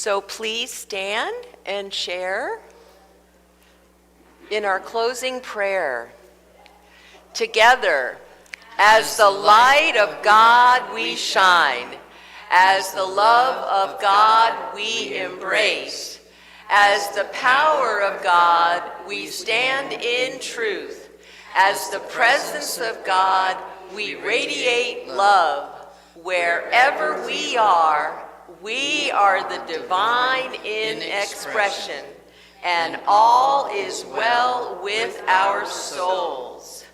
So please stand and share in our closing prayer. Together, as the light of God we shine, as the love of God we embrace, as the power of God we stand in truth, as the presence of God we radiate love. Wherever we are the divine in expression, and all is well with our souls.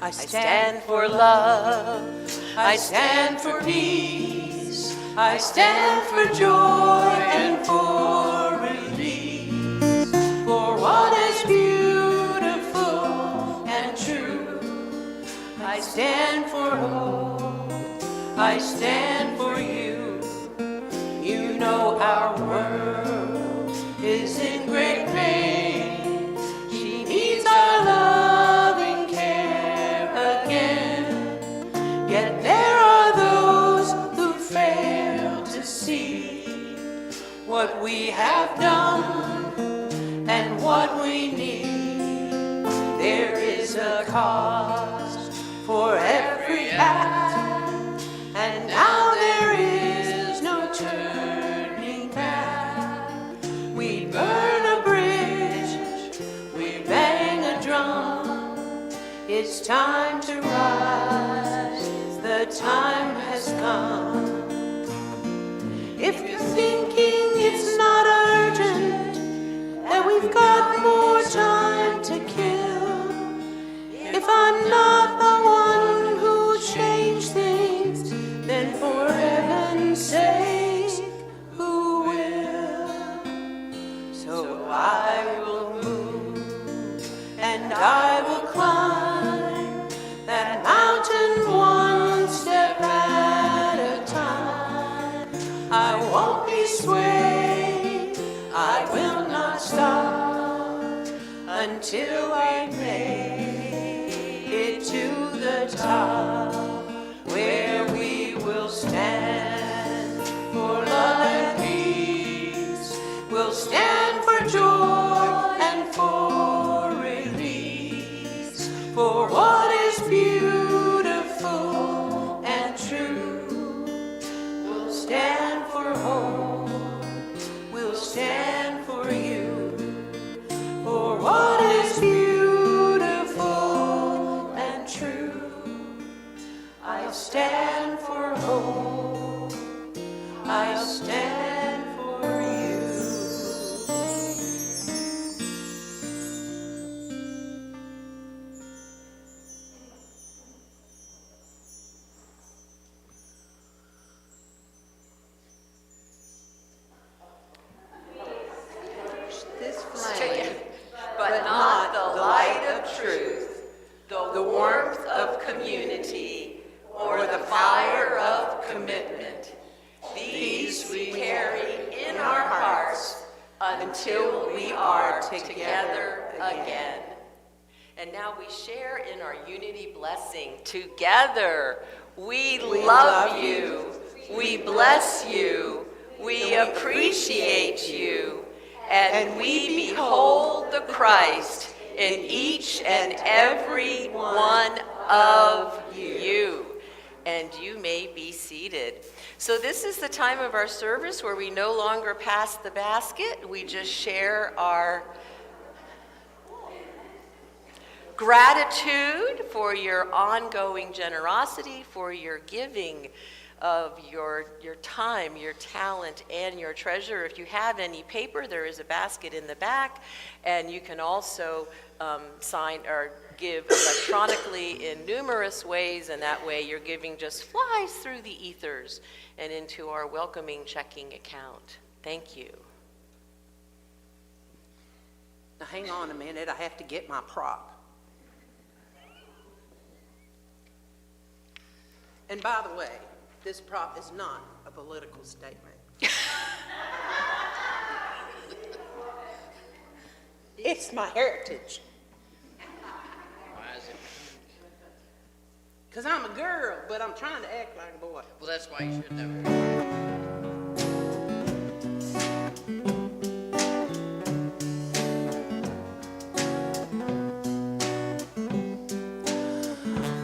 I stand for love, I stand for peace, I stand for joy and for release, for what is beautiful and true. I stand for hope, I stand for you. You know our world is in great pain. She needs our loving care again. Yet there are those who fail to see what we have done and what we need. There is a cost for every act, and now there is no turning back. We burn a bridge, we bang a drum. It's time to rise, the time has come. If you're thinking it's not urgent, that we've got more time to kill, if I'm not the one who changed things, then for heaven's sake, who will? So I will move, and I will climb that mountain one step at a time. I won't be swayed, I will not stop until I make it to the top, where we will stand for love and peace. We'll stand for joy and for release, for what is beautiful and true. We'll stand for hope, we'll stand for you, for what is beautiful and true. I'll stand for hope, I'll stand for you. This flame, but not the light of truth, the warmth of community, or the fire of commitment. These we carry in our hearts until we are together again. And now we share in our unity blessing. Together, we love you, we bless you, we appreciate you, and we behold the Christ in each and every one of you. And you may be seated. So this is the time of our service where we no longer pass the basket. We just share our gratitude for your ongoing generosity, for your giving of your time, your talent, and your treasure. If you have any paper, there is a basket in the back, and you can also sign or give electronically in numerous ways, and that way your giving just flies through the ethers and into our welcoming checking account. Thank you. Now hang on a minute, I have to get my prop. And by the way, this prop is not a political statement. It's my heritage. 'Cause I'm a girl, but I'm trying to act like a boy. Well, that's why you should know.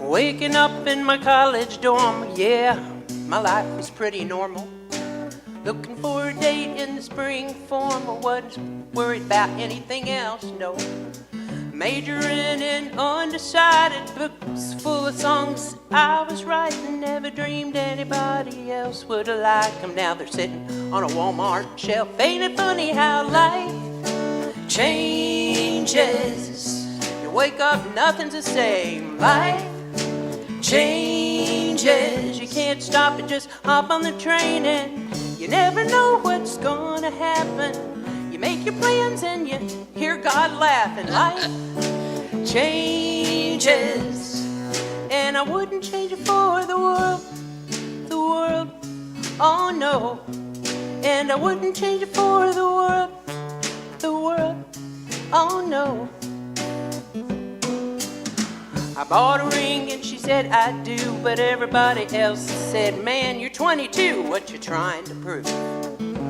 Waking up in my college dorm, yeah, my life was pretty normal. Looking for a date in the spring form, I wasn't worried about anything else, no. Majoring in undecided books full of songs I was writing. Never dreamed anybody else would like them. Now they're sitting on a Walmart shelf. Ain't it funny how life changes? You wake up, nothing's the same. Life changes. You can't stop it, just hop on the train, and you never know what's gonna happen. You make your plans and you hear God laugh, and life changes. And I wouldn't change it for the world, oh no. And I wouldn't change it for the world, oh no. I bought a ring and she said I do, but everybody else said, man, you're 22, what you trying to prove?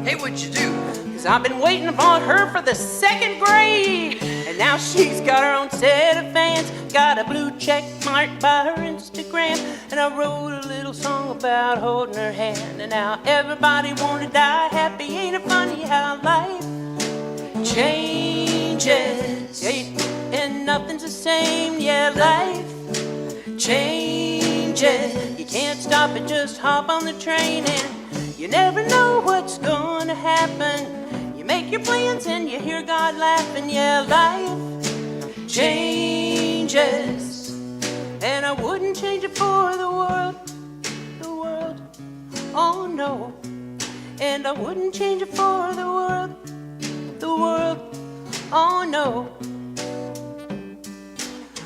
Hey, what'd you do? 'Cause I've been waiting upon her for the 2nd grade, and now she's got her own set of fans. Got a blue check mark by her Instagram, and I wrote a little song about holding her hand. And now everybody wanna die happy. Ain't it funny how life changes? And nothing's the same, yeah, life changes. You can't stop it, just hop on the train, and you never know what's gonna happen. You make your plans and you hear God laughing, yeah, life changes. And I wouldn't change it for the world, oh no. And I wouldn't change it for the world, oh no.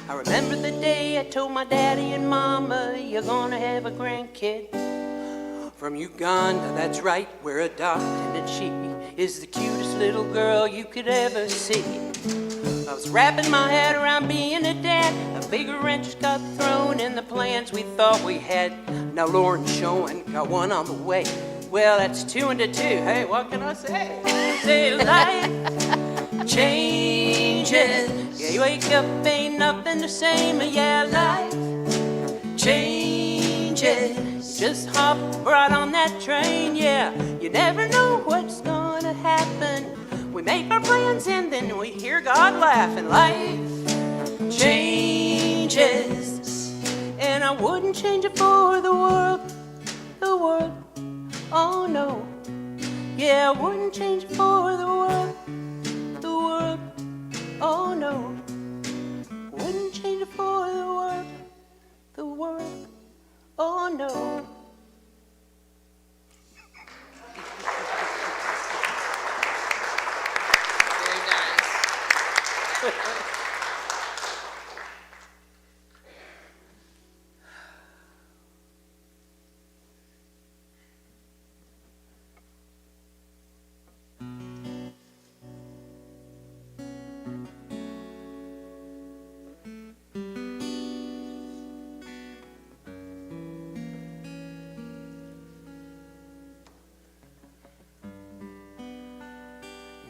I remember the day I told my daddy and mama, you're gonna have a grandkid from Uganda, that's right, we're adopting, and she is the cutest little girl you could ever see. I was wrapping my head around being a dad, a bigger wrench got thrown in the plans we thought we had. Now Lauren's showing, got one on the way. Well, that's 2 and 2, hey, what can I say? Say life changes. Yeah, you wake up, ain't nothing the same. Yeah, life changes. You just hop right on that train. Yeah, you never know what's gonna happen. We make our plans and then we hear God laugh, and life changes. And I wouldn't change it for the world, oh no. Yeah, I wouldn't change it for the world, oh no. Wouldn't change it for the world, oh no. Very nice.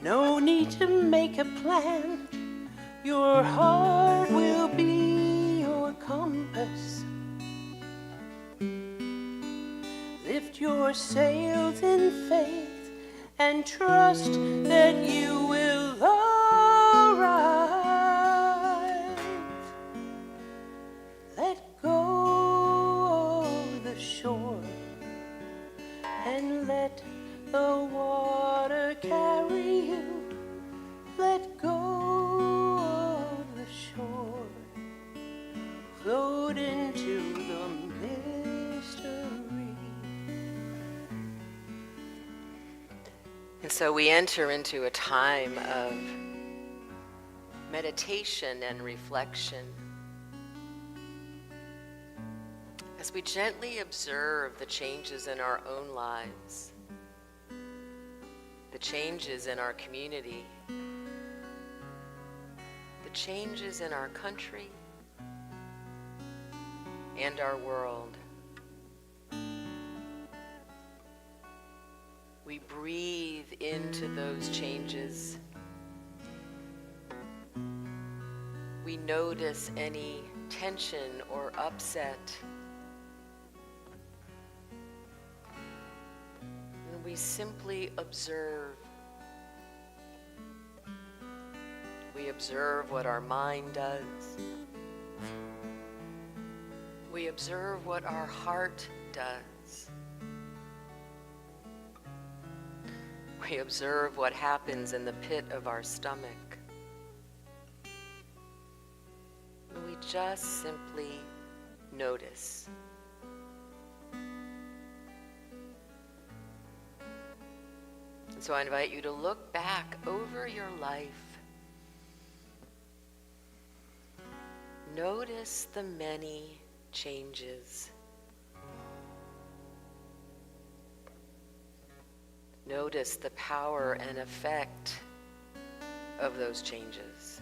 No need to make a plan. Your heart will be your compass. Lift your sails in faith and trust that you will arrive. Let go of the shore and let the water carry you. Let go of the shore, float into the mystery. And so we enter into a time of meditation and reflection as we gently observe the changes in our own lives, the changes in our community, the changes in our country, and our world. We breathe into those changes. We notice any tension or upset. And we simply observe. We observe what our mind does. We observe what our heart does. We observe what happens in the pit of our stomach. And we just simply notice. And so I invite you to look back over your life. Notice the many changes. Notice the power and effect of those changes.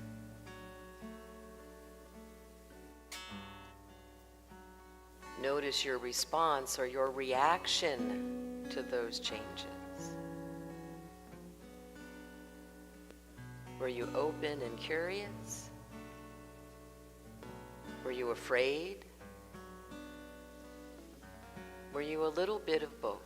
Notice your response or your reaction to those changes. Were you open and curious? Were you afraid? Were you a little bit of both?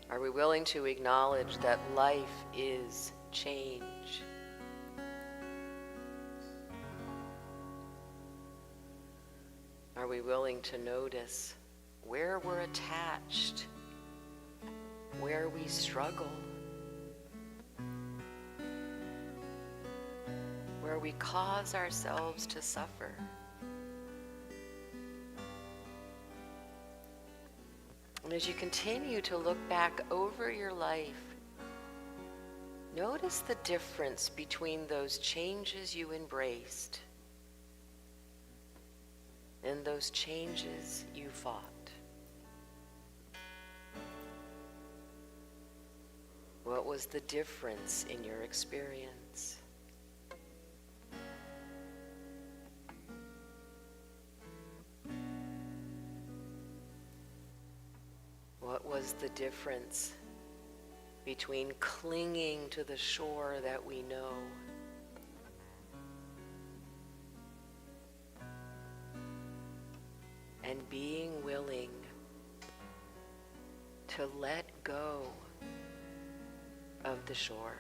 Are we willing to acknowledge that life is change? Are we willing to notice where we're attached, where we struggle, where we cause ourselves to suffer? And as you continue to look back over your life, notice the difference between those changes you embraced and those changes you fought. What was the difference in your experience? What was the difference between clinging to the shore that we know and being willing to let go of the shore,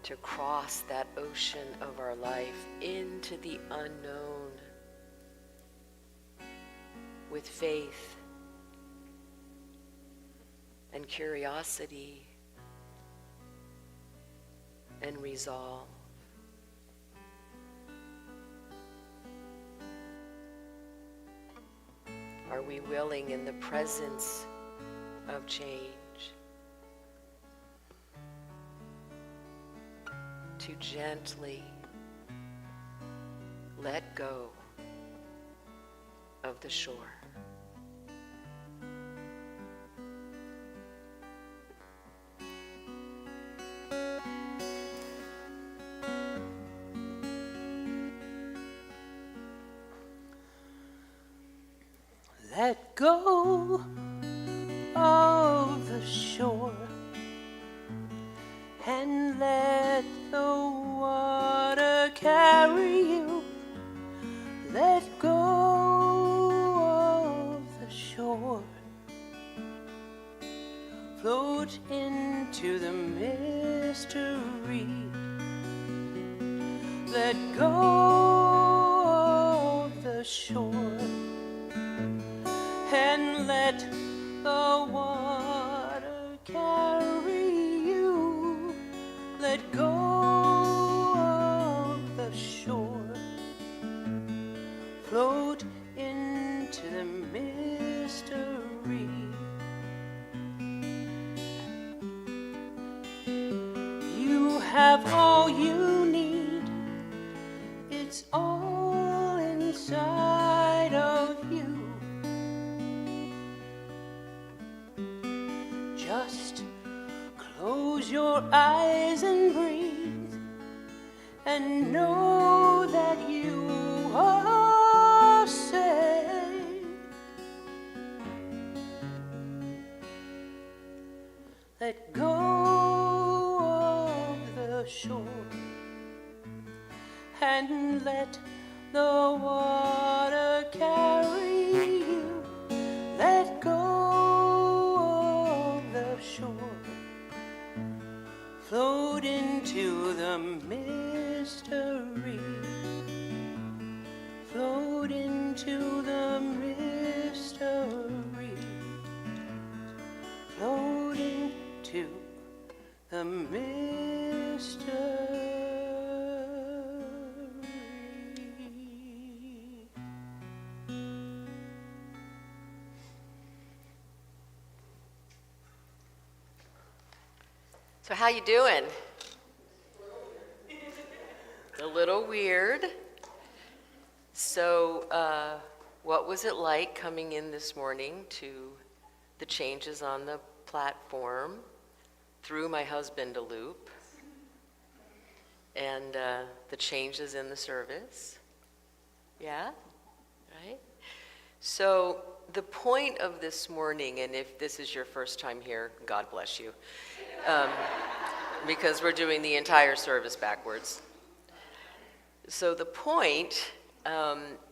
to cross that ocean of our life into the unknown with faith and curiosity and resolve? Are we willing in the presence of change to gently let go of the shore? Let go of the shore and let the water carry you. Let go of the shore. Float into the mystery. Let go of the shore and let the water carry you. Let go of the shore. Float into the mystery. You have all you need. It's all inside of you. Just your eyes and breathe and know that you are safe. Let go of the shore and let the water carry you. Let go of the shore. Float into the mystery. Float into the mystery. Float into the mystery. So how you doing? A little weird. So what was it like coming in this morning to the changes on the platform? Threw my husband a loop. And the changes in the service. Yeah? Right? So the point of this morning, and if this is your first time here, God bless you, because we're doing the entire service backwards. So the point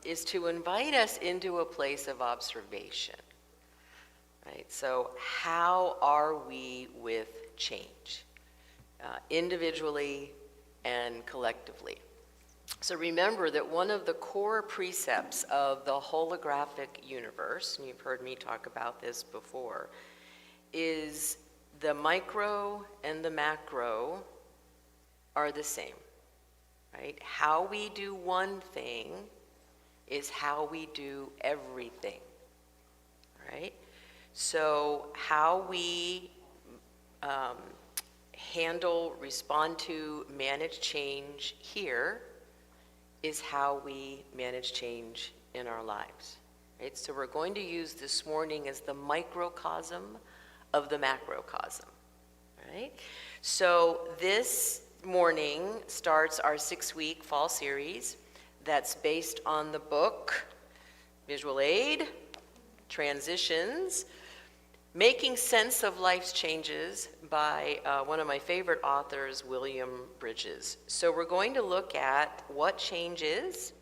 is to invite us into a place of observation, right? So how are we with change, individually and collectively? So remember that one of the core precepts of the holographic universe, and you've heard me talk about this before, is the micro and the macro are the same, right? How we do one thing is how we do everything, right? So how we handle, respond to, manage change here is how we manage change in our lives, right? So we're going to use this morning as the microcosm of the macrocosm, right? So this morning starts our 6-week fall series that's based on the book, Visual Aid, Transitions, Making Sense of Life's Changes by one of my favorite authors, William Bridges. So we're going to look at what change is,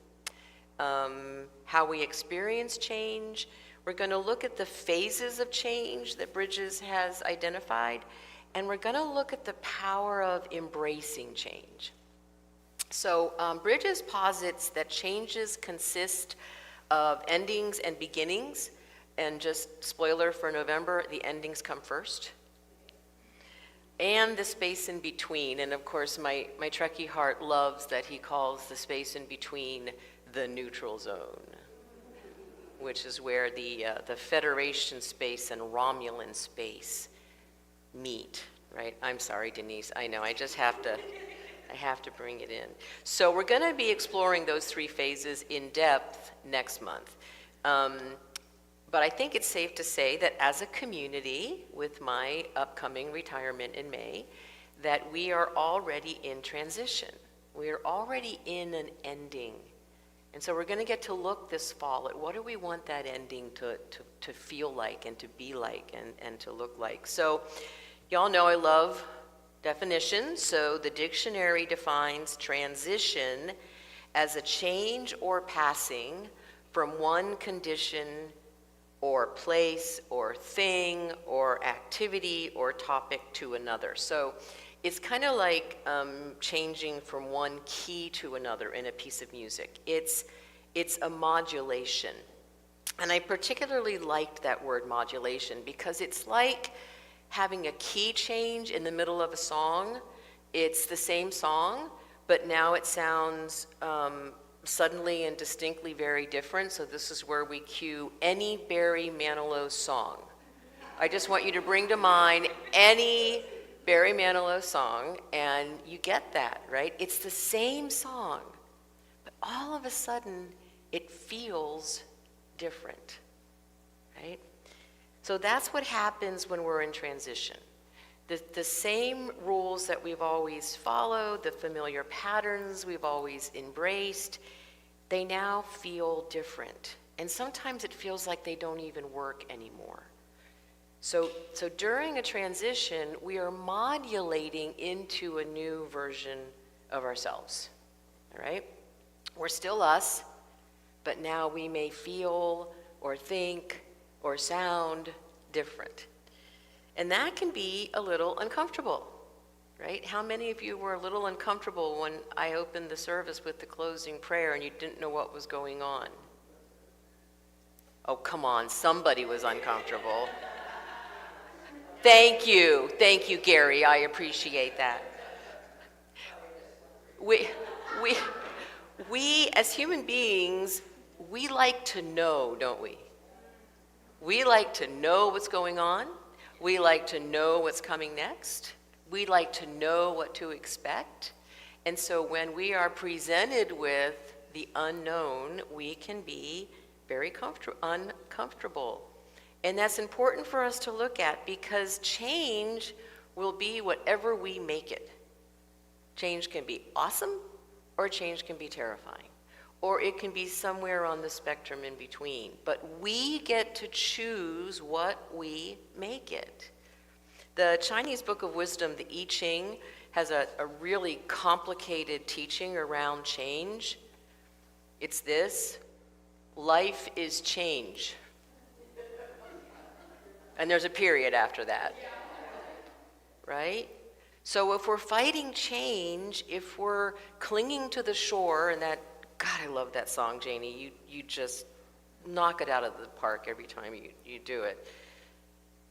how we experience change. We're going to look at the phases of change that Bridges has identified, and we're going to look at the power of embracing change. So Bridges posits that changes consist of endings and beginnings, and just spoiler for November, the endings come first, and the space in between. And of course, my Trekkie heart loves that he calls the space in between the neutral zone, which is where the Federation space and Romulan space meet, right? I'm sorry, Denise. I know. I have to bring it in. So we're going to be exploring those 3 phases in depth next month. But I think it's safe to say that as a community, with my upcoming retirement in May, that we are already in transition. We are already in an ending. And so we're going to get to look this fall at what do we want that ending to feel like and to be like and to look like. So y'all know I love definitions. So the dictionary defines transition as a change or passing from one condition or place or thing or activity or topic to another. So it's kind of like changing from one key to another in a piece of music. It's a modulation. And I particularly liked that word modulation because it's like having a key change in the middle of a song. It's the same song, but now it sounds suddenly and distinctly very different. So this is where we cue any Barry Manilow song. I just want you to bring to mind any Barry Manilow song, and you get that, right? It's the same song, but all of a sudden it feels different, right? So that's what happens when we're in transition. The same rules that we've always followed, the familiar patterns we've always embraced, they now feel different. And sometimes it feels like they don't even work anymore. So during a transition, we are modulating into a new version of ourselves, all right? We're still us, but now we may feel or think or sound different. And that can be a little uncomfortable, right? How many of you were a little uncomfortable when I opened the service with the closing prayer and you didn't know what was going on? Oh, come on, somebody was uncomfortable. Thank you, Gary, I appreciate that. We as human beings, we like to know, don't we? We like to know what's going on. We like to know what's coming next. We like to know what to expect. And so when we are presented with the unknown, we can be very uncomfortable. And that's important for us to look at because change will be whatever we make it. Change can be awesome or change can be terrifying. Or it can be somewhere on the spectrum in between. But we get to choose what we make it. The Chinese Book of Wisdom, the I Ching, has a really complicated teaching around change. It's this: life is change. And there's a period after that. Right? So if we're fighting change, if we're clinging to the shore, and that, God, I love that song, Janie. You just knock it out of the park every time you do it.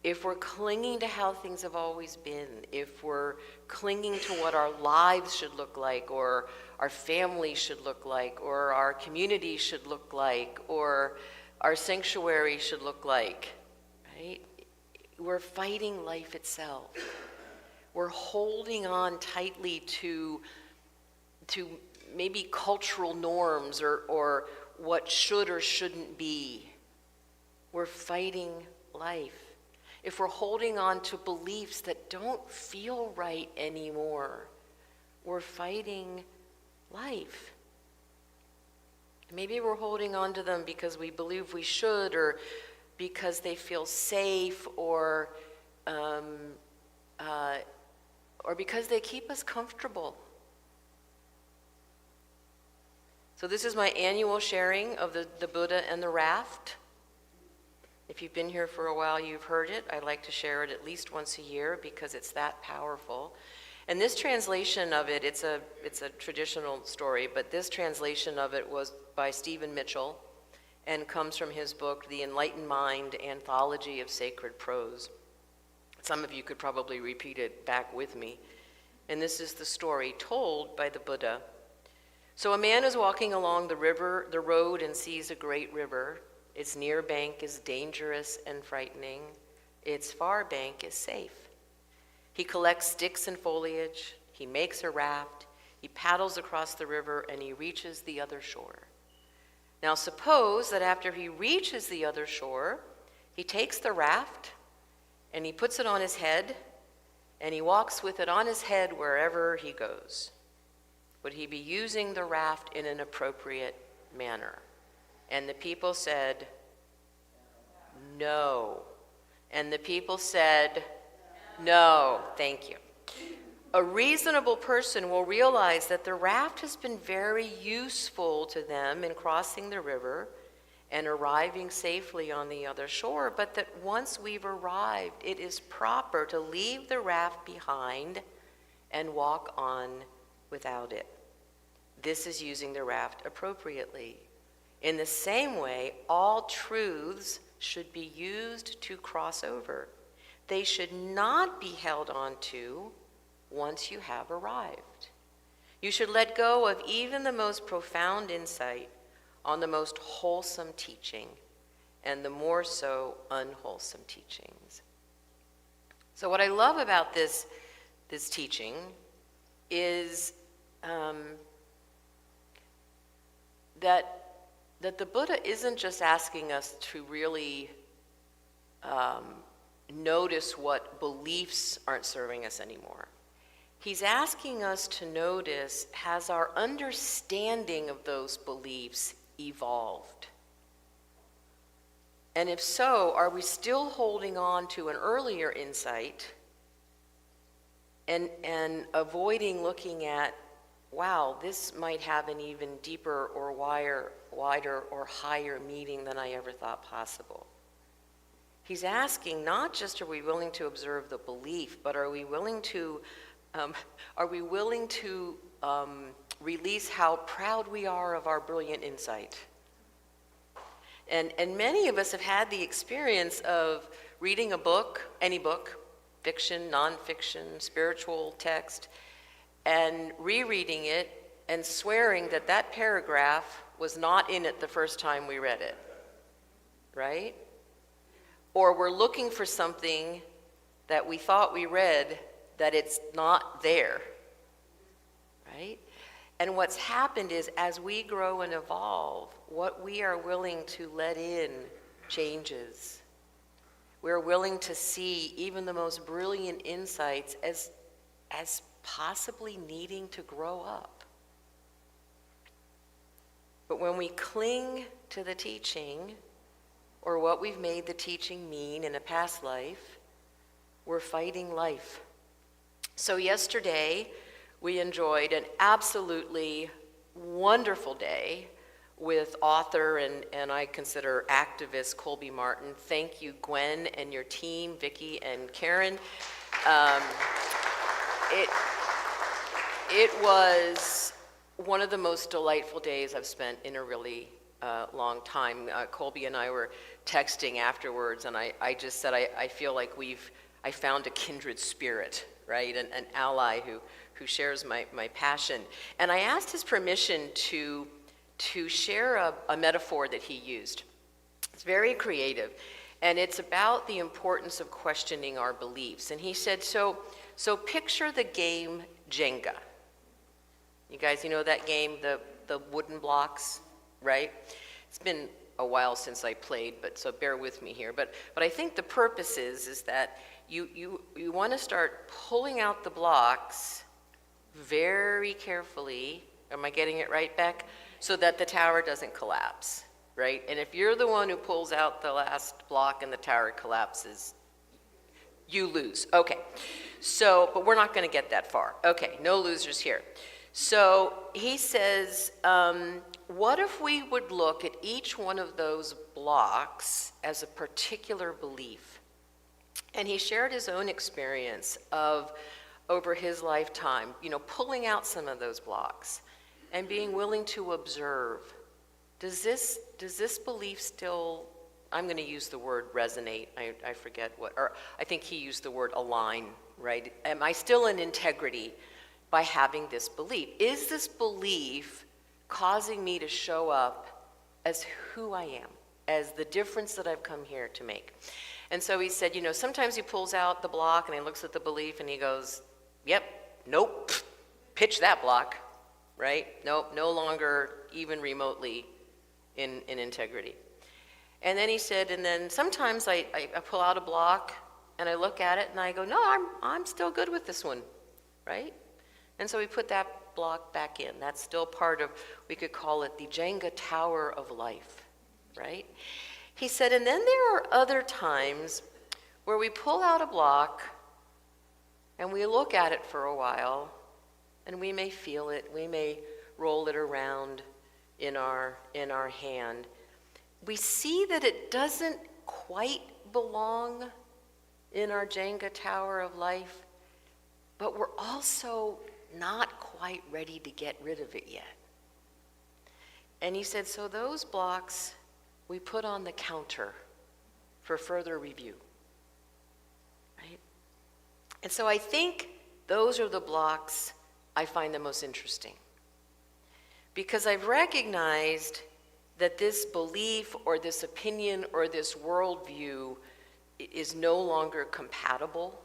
If we're clinging to how things have always been, if we're clinging to what our lives should look like, or our family should look like, or our community should look like, or our sanctuary should look like, right? We're fighting life itself. We're holding on tightly to maybe cultural norms or what should or shouldn't be. We're fighting life. If we're holding on to beliefs that don't feel right anymore, we're fighting life. Maybe we're holding on to them because we believe we should, or because they feel safe, or because they keep us comfortable. So this is my annual sharing of the Buddha and the raft. If you've been here for a while, you've heard it. I like to share it at least once a year because it's that powerful. And this translation of it, it's a traditional story, but this translation of it was by Stephen Mitchell and comes from his book, The Enlightened Mind, Anthology of Sacred Prose. Some of you could probably repeat it back with me. And this is the story told by the Buddha. So a man is walking along the road and sees a great river. Its near bank is dangerous and frightening. Its far bank is safe. He collects sticks and foliage. He makes a raft. He paddles across the river and he reaches the other shore. Now suppose that after he reaches the other shore, he takes the raft and he puts it on his head and he walks with it on his head wherever he goes. Would he be using the raft in an appropriate manner? And the people said, no. And the people said, no. Thank you. A reasonable person will realize that the raft has been very useful to them in crossing the river and arriving safely on the other shore, but that once we've arrived, it is proper to leave the raft behind and walk on without it. This is using the raft appropriately. In the same way, all truths should be used to cross over. They should not be held on to once you have arrived. You should let go of even the most profound insight on the most wholesome teaching and the more so unwholesome teachings. So what I love about this teaching is that the Buddha isn't just asking us to really notice what beliefs aren't serving us anymore. He's asking us to notice, has our understanding of those beliefs evolved? And if so, are we still holding on to an earlier insight and avoiding looking at, wow, this might have an even deeper or wider or higher meaning than I ever thought possible? He's asking not just are we willing to observe the belief, but are we willing to release how proud we are of our brilliant insight? And many of us have had the experience of reading a book, any book, fiction, nonfiction, spiritual text, and rereading it and swearing that that paragraph was not in it the first time we read it, right? Or we're looking for something that we thought we read that it's not there, right? And what's happened is as we grow and evolve, what we are willing to let in changes. We're willing to see even the most brilliant insights as possibly needing to grow up. But when we cling to the teaching, or what we've made the teaching mean in a past life, we're fighting life. So yesterday, we enjoyed an absolutely wonderful day with author and I consider activist Colby Martin. Thank you, Gwen and your team, Vicki and Karen. It was one of the most delightful days I've spent in a really long time. Colby and I were texting afterwards, and I just said I feel like I found a kindred spirit, right? An ally who shares my passion. And I asked his permission to share a metaphor that he used. It's very creative, and it's about the importance of questioning our beliefs. And he said, so picture the game Jenga. You guys, you know that game, the wooden blocks, right? It's been a while since I played, but so bear with me here. But I think the purpose is that you want to start pulling out the blocks very carefully. Am I getting it right, Beck? So that the tower doesn't collapse, right? And if you're the one who pulls out the last block and the tower collapses, you lose. Okay, so, but we're not going to get that far. Okay, no losers here. So he says, what if we would look at each one of those blocks as a particular belief? And he shared his own experience of, over his lifetime, pulling out some of those blocks and being willing to observe. Does this belief still, I'm going to use the word resonate, I forget what, or I think he used the word align, right? Am I still in integrity by having this belief? Is this belief causing me to show up as who I am, as the difference that I've come here to make? And so he said, sometimes he pulls out the block and he looks at the belief and he goes, yep, nope, pitch that block, right? Nope, no longer even remotely in integrity. And then he said, and then sometimes I pull out a block and I look at it and I go, no, I'm still good with this one, right? And so we put that block back in. That's still part of, we could call it the Jenga tower of life, right? He said, and then there are other times where we pull out a block and we look at it for a while and we may feel it, we may roll it around in our hand. We see that it doesn't quite belong in our Jenga tower of life, but we're also not quite ready to get rid of it yet. And he said, so those blocks we put on the counter for further review, right? And so I think those are the blocks I find the most interesting, because I've recognized that this belief or this opinion or this worldview is no longer compatible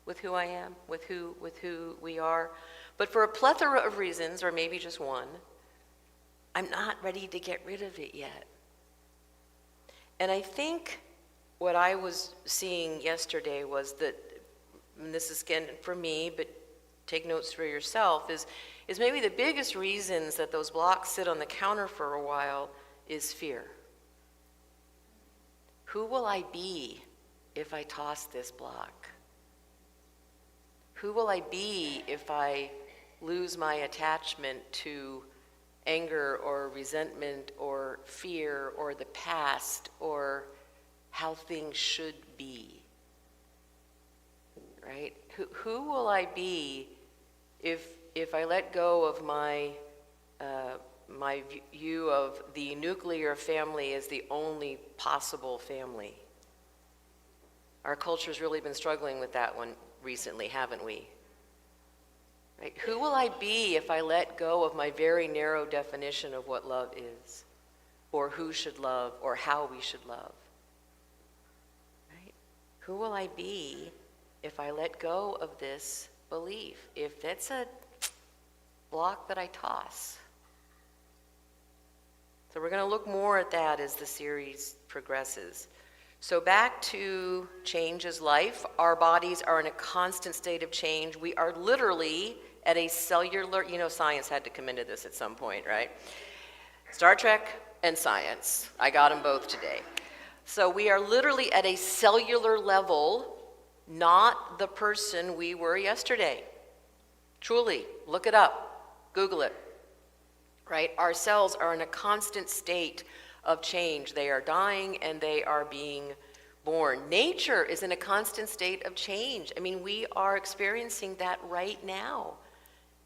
with who I am, with who we are. But for a plethora of reasons, or maybe just one, I'm not ready to get rid of it yet. And I think what I was seeing yesterday was that, and this is again for me, but take notes for yourself, is maybe the biggest reasons that those blocks sit on the counter for a while is fear. Who will I be if I toss this block? Who will I be if I lose my attachment to anger or resentment or fear or the past or how things should be? Right? Who will I be if I let go of my view of the nuclear family as the only possible family? Our culture's really been struggling with that one recently, haven't we? Right? Who will I be if I let go of my very narrow definition of what love is, or who should love, or how we should love? Right? Who will I be if I let go of this belief, if that's a block that I toss? So we're going to look more at that as the series progresses. So back to change is life. Our bodies are in a constant state of change. We are literally at a cellular, science had to come into this at some point, right? Star Trek and science. I got them both today. So we are literally at a cellular level, not the person we were yesterday. Truly, look it up, Google it, right? Our cells are in a constant state of change. They are dying and they are being born. Nature is in a constant state of change. I mean, we are experiencing that right now.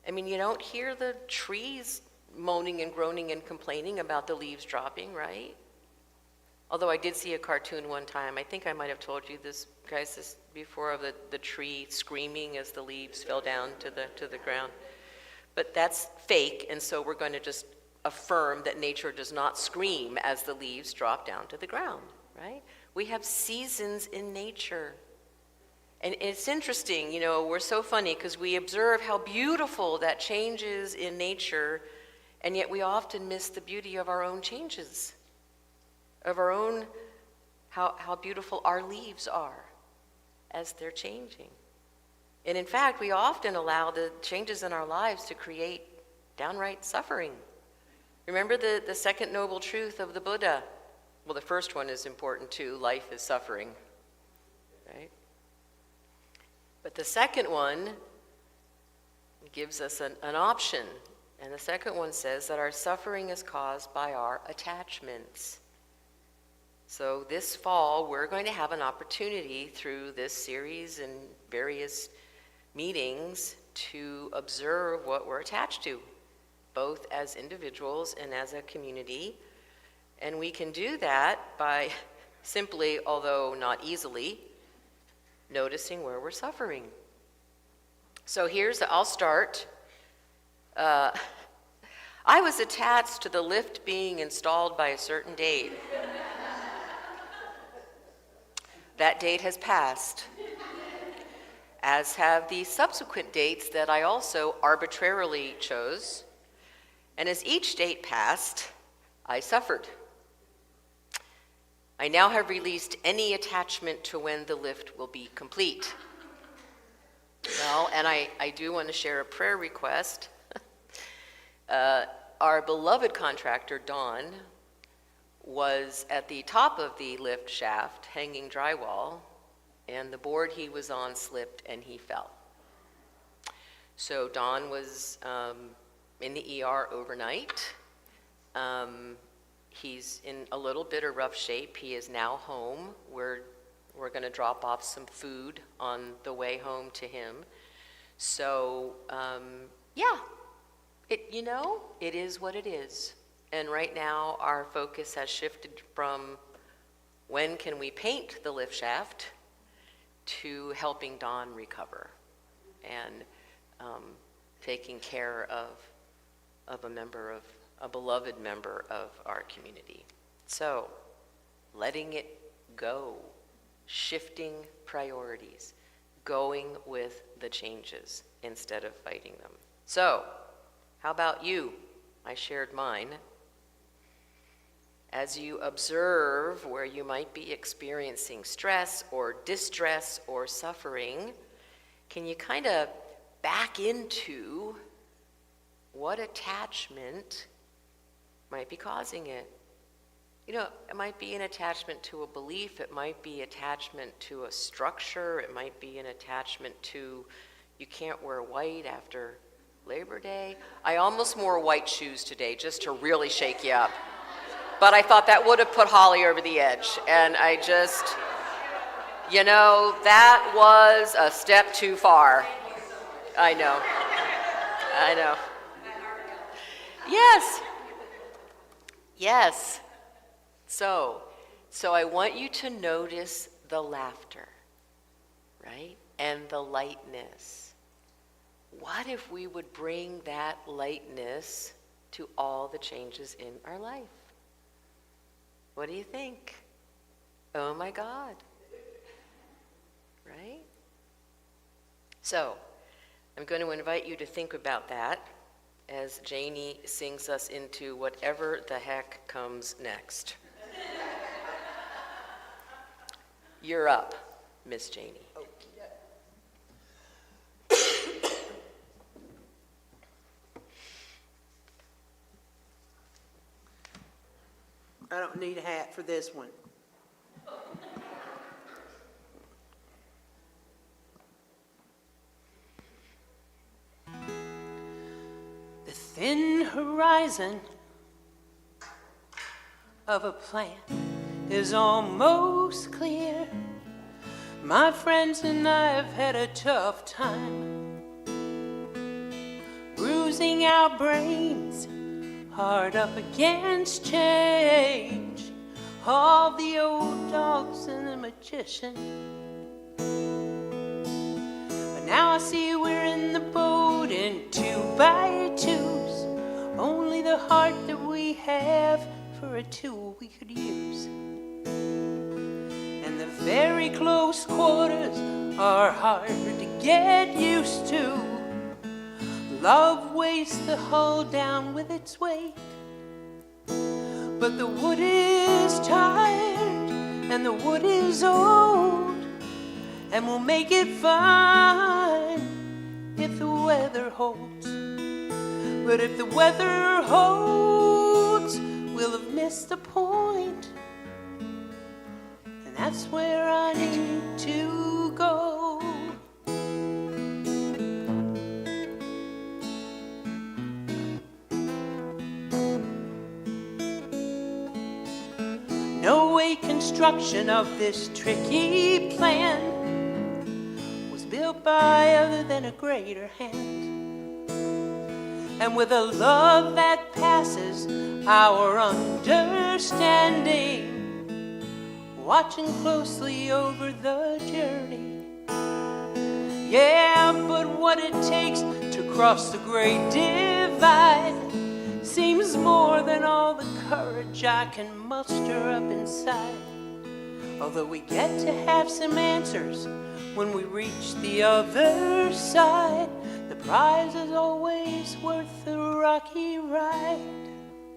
I mean, you don't hear the trees moaning and groaning and complaining about the leaves dropping, right? Although I did see a cartoon one time, I think I might have told you this, guys, this before, of the tree screaming as the leaves fell down to the ground. But that's fake, and so we're going to just affirm that nature does not scream as the leaves drop down to the ground, right? We have seasons in nature. And it's interesting, we're so funny because we observe how beautiful that change is in nature, and yet we often miss the beauty of our own changes, of our own, how beautiful our leaves are as they're changing. And in fact, we often allow the changes in our lives to create downright suffering. Remember the second noble truth of the Buddha? Well, the first one is important too. Life is suffering, right? But the second one gives us an option. And the second one says that our suffering is caused by our attachments. So this fall, we're going to have an opportunity through this series and various meetings to observe what we're attached to, both as individuals and as a community. And we can do that by simply, although not easily, noticing where we're suffering. So I'll start. I was attached to the lift being installed by a certain date. That date has passed, as have the subsequent dates that I also arbitrarily chose. And as each date passed, I suffered. I now have released any attachment to when the lift will be complete. Well, and I do want to share a prayer request. Our beloved contractor, Don, was at the top of the lift shaft hanging drywall, and the board he was on slipped and he fell. So Don was in the ER overnight. He's in a little bit of rough shape. He is now home. We're going to drop off some food on the way home to him. So, it is what it is. And right now, our focus has shifted from when can we paint the lift shaft to helping Don recover and taking care of a beloved member of our community. So, letting it go, shifting priorities, going with the changes instead of fighting them. So, how about you? I shared mine. as you observe where you might be experiencing stress or distress or suffering, can you kind of back into what attachment might be causing it? You know, it might be an attachment to a belief, it might be attachment to a structure, it might be an attachment to you can't wear white after Labor Day. I almost wore white shoes today just to really shake you up. But I thought that would have put Holly over the edge. And I just, you know, that was a step too far. I know. I know. Yes. Yes. So I want you to notice the laughter, right? And the lightness. What if we would bring that lightness to all the changes in our life? What do you think? Oh my God. Right? So, I'm going to invite you to think about that as Janie sings us into whatever the heck comes next. You're up, Miss Janie. I don't need a hat for this one. The thin horizon of a plant is almost clear. My friends and I have had a tough time bruising our brains, hard up against change. All the old dogs and the magician. But now I see we're in the boat in 2x2s. Only the heart that we have for a tool we could use. And the very close quarters are hard to get used to. Love weighs the hull down with its weight. But the wood is tired and the wood is old, and we'll make it fine if the weather holds. But if the weather holds, we'll have missed the point. And that's where I need to go. No way construction of this tricky plan was built by other than a greater hand. And with a love that passes our understanding, watching closely over the journey. Yeah, but what it takes to cross the great divide seems more than all the courage I can muster up inside. Although we get to have some answers when we reach the other side, the prize is always worth the rocky ride.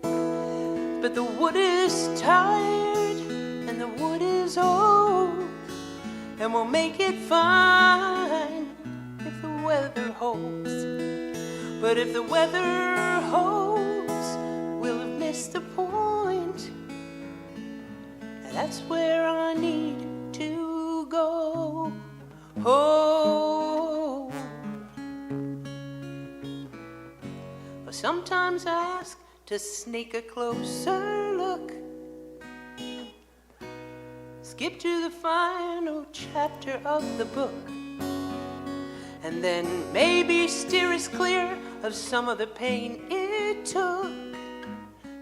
But the wood is tired and the wood is old, and we'll make it fine if the weather holds. But if the weather holds, we'll have missed the point. And that's where I need to go. Oh. But sometimes I ask to sneak a closer look, skip to the final chapter of the book, and then maybe steer us clear of some of the pain it took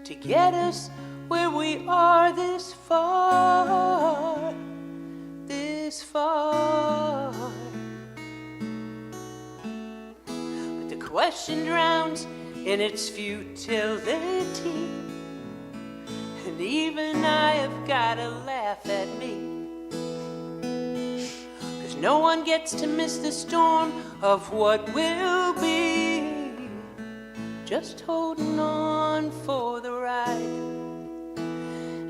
to get us where we are this far, this far. But the question drowns in its futility, and even I have gotta laugh at me. No one gets to miss the storm of what will be, just holding on for the ride.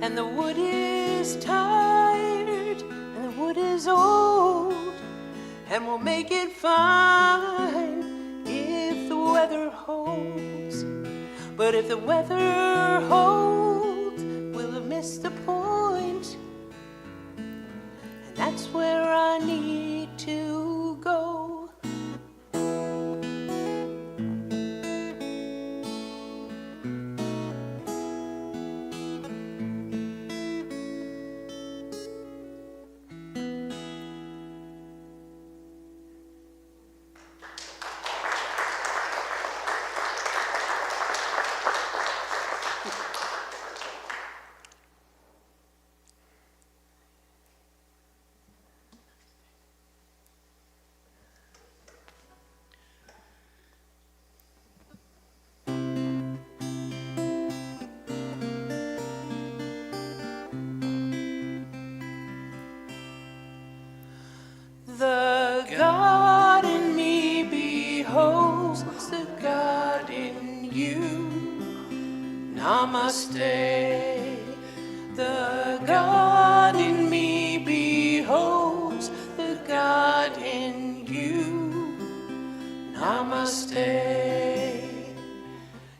and the wood is tired, and the wood is old, and we'll make it fine if the weather holds. But if the weather holds, we'll have missed the point, and that's where I need to go. The God in me beholds the God in you. Namaste. The God in me beholds the God in you. Namaste.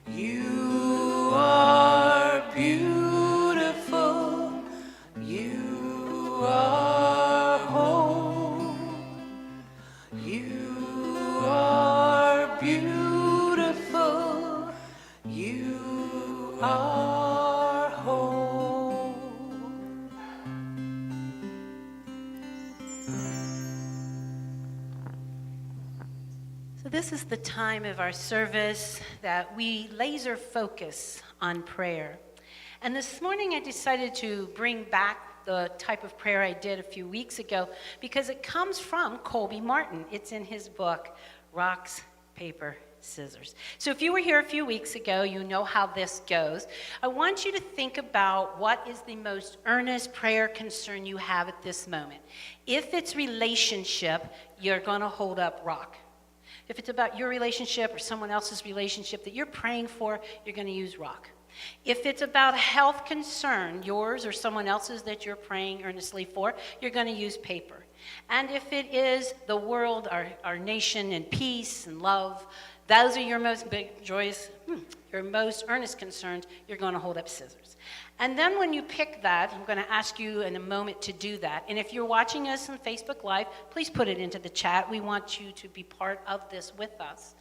You are beautiful. You are whole. You are beautiful. You are whole. So this is the time of our service that we laser focus on prayer. And this morning I decided to bring back the type of prayer I did a few weeks ago because it comes from Colby Martin. It's in his book, Rocks, Paper, Scissors. So if you were here a few weeks ago, you know how this goes. I want you to think about what is the most earnest prayer concern you have at this moment. If it's relationship, you're going to hold up rock. If it's about your relationship or someone else's relationship that you're praying for, you're going to use rock. If it's about a health concern, yours or someone else's that you're praying earnestly for, you're going to use paper. And if it is the world, our nation, and peace and love, those are your most big, joyous, your most earnest concerns, you're going to hold up scissors. And then when you pick that, I'm going to ask you in a moment to do that. And if you're watching us on Facebook Live, please put it into the chat. We want you to be part of this with us.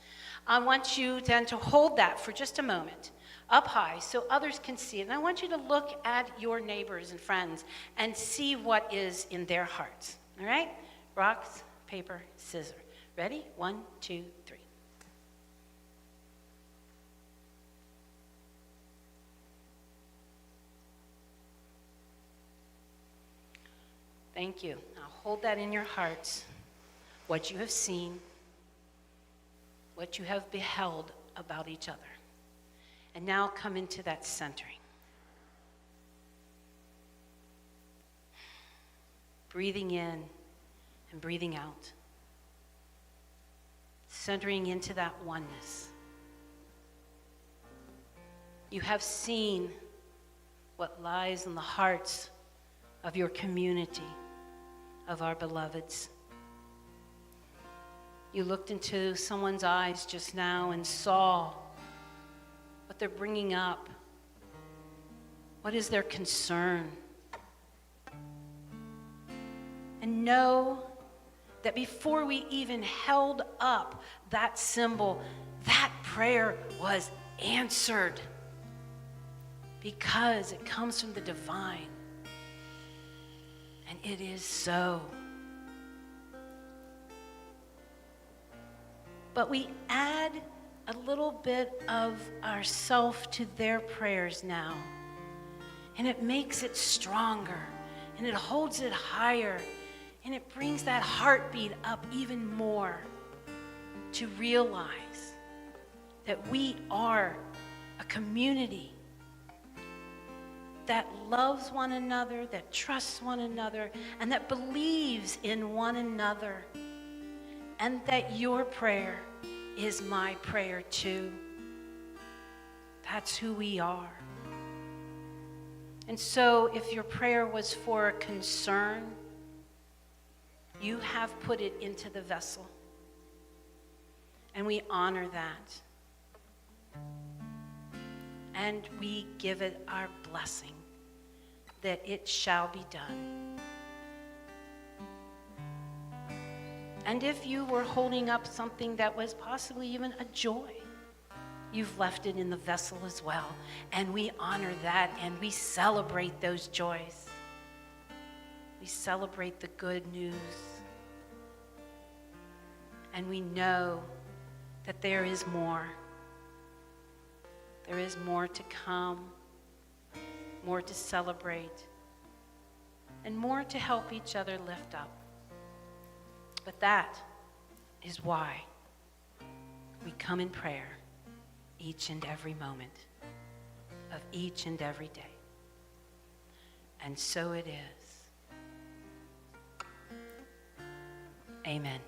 I want you then to hold that for just a moment up high so others can see it. And I want you to look at your neighbors and friends and see what is in their hearts. All right? Rocks, paper, scissors. Ready? 1, 2, 3. Thank you. Now hold that in your hearts. What you have seen, what you have beheld about each other. And now come into that centering. Breathing in and breathing out. Centering into that oneness. You have seen what lies in the hearts of your community, of our beloveds. You looked into someone's eyes just now and saw what they're bringing up. What is their concern? And know that before we even held up that symbol, that prayer was answered because it comes from the divine. And it is so. But we add a little bit of ourself to their prayers now. And it makes it stronger. And it holds it higher. And it brings that heartbeat up even more to realize that we are a community that loves one another, that trusts one another, and that believes in one another. And that your prayer is my prayer too. That's who we are. And so if your prayer was for a concern, you have put it into the vessel. And we honor that. And we give it our blessing that it shall be done. And if you were holding up something that was possibly even a joy, you've left it in the vessel as well. And we honor that and we celebrate those joys. We celebrate the good news. And we know that there is more. There is more to come, more to celebrate, and more to help each other lift up. But that is why we come in prayer each and every moment of each and every day. And so it is. Amen.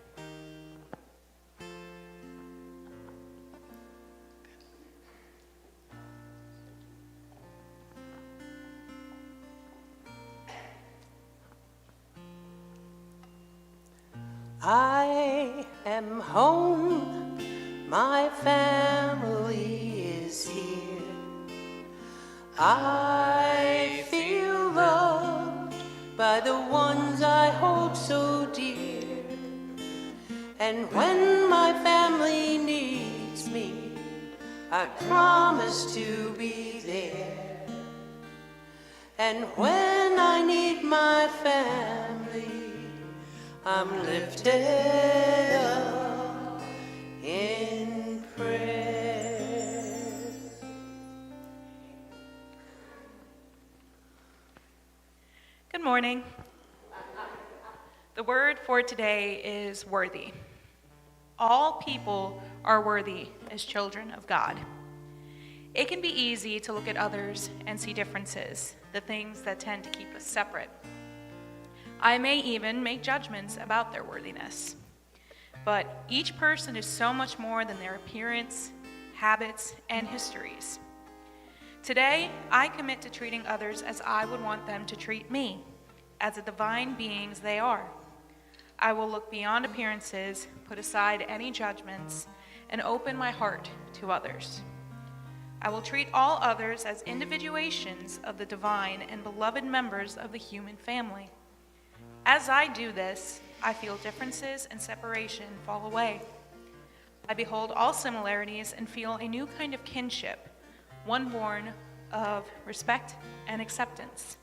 I am home, my family is here. I feel loved by the ones I hold so dear. And when my family needs me, I promise to be there. And when I need my family, I'm lifted up in prayer. Good morning. The word for today is worthy. All people are worthy as children of God. It can be easy to look at others and see differences, the things that tend to keep us separate. I may even make judgments about their worthiness. But each person is so much more than their appearance, habits, and histories. Today, I commit to treating others as I would want them to treat me, as the divine beings they are. I will look beyond appearances, put aside any judgments, and open my heart to others. I will treat all others as individuations of the divine and beloved members of the human family. As I do this, I feel differences and separation fall away. I behold all similarities and feel a new kind of kinship, one born of respect and acceptance.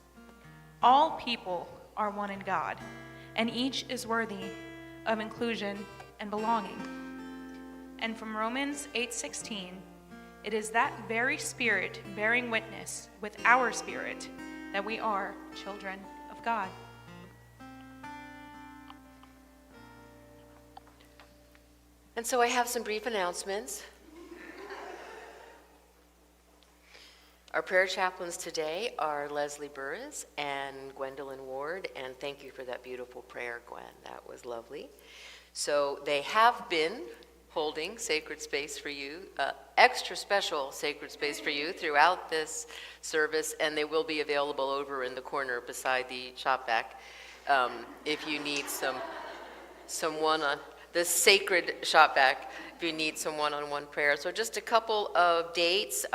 All people are one in God, and each is worthy of inclusion and belonging. And from Romans 8:16, it is that very Spirit bearing witness with our spirit that we are children of God. And so I have some brief announcements. Our prayer chaplains today are Leslie Burris and Gwendolyn Ward, and thank you for that beautiful prayer, Gwen. That was lovely. So they have been holding sacred space for you, extra special sacred space for you throughout this service, and they will be available over in the corner beside the shop vac if you need someone on the sacred shop vac if you need some one-on-one prayer. So just a couple of dates.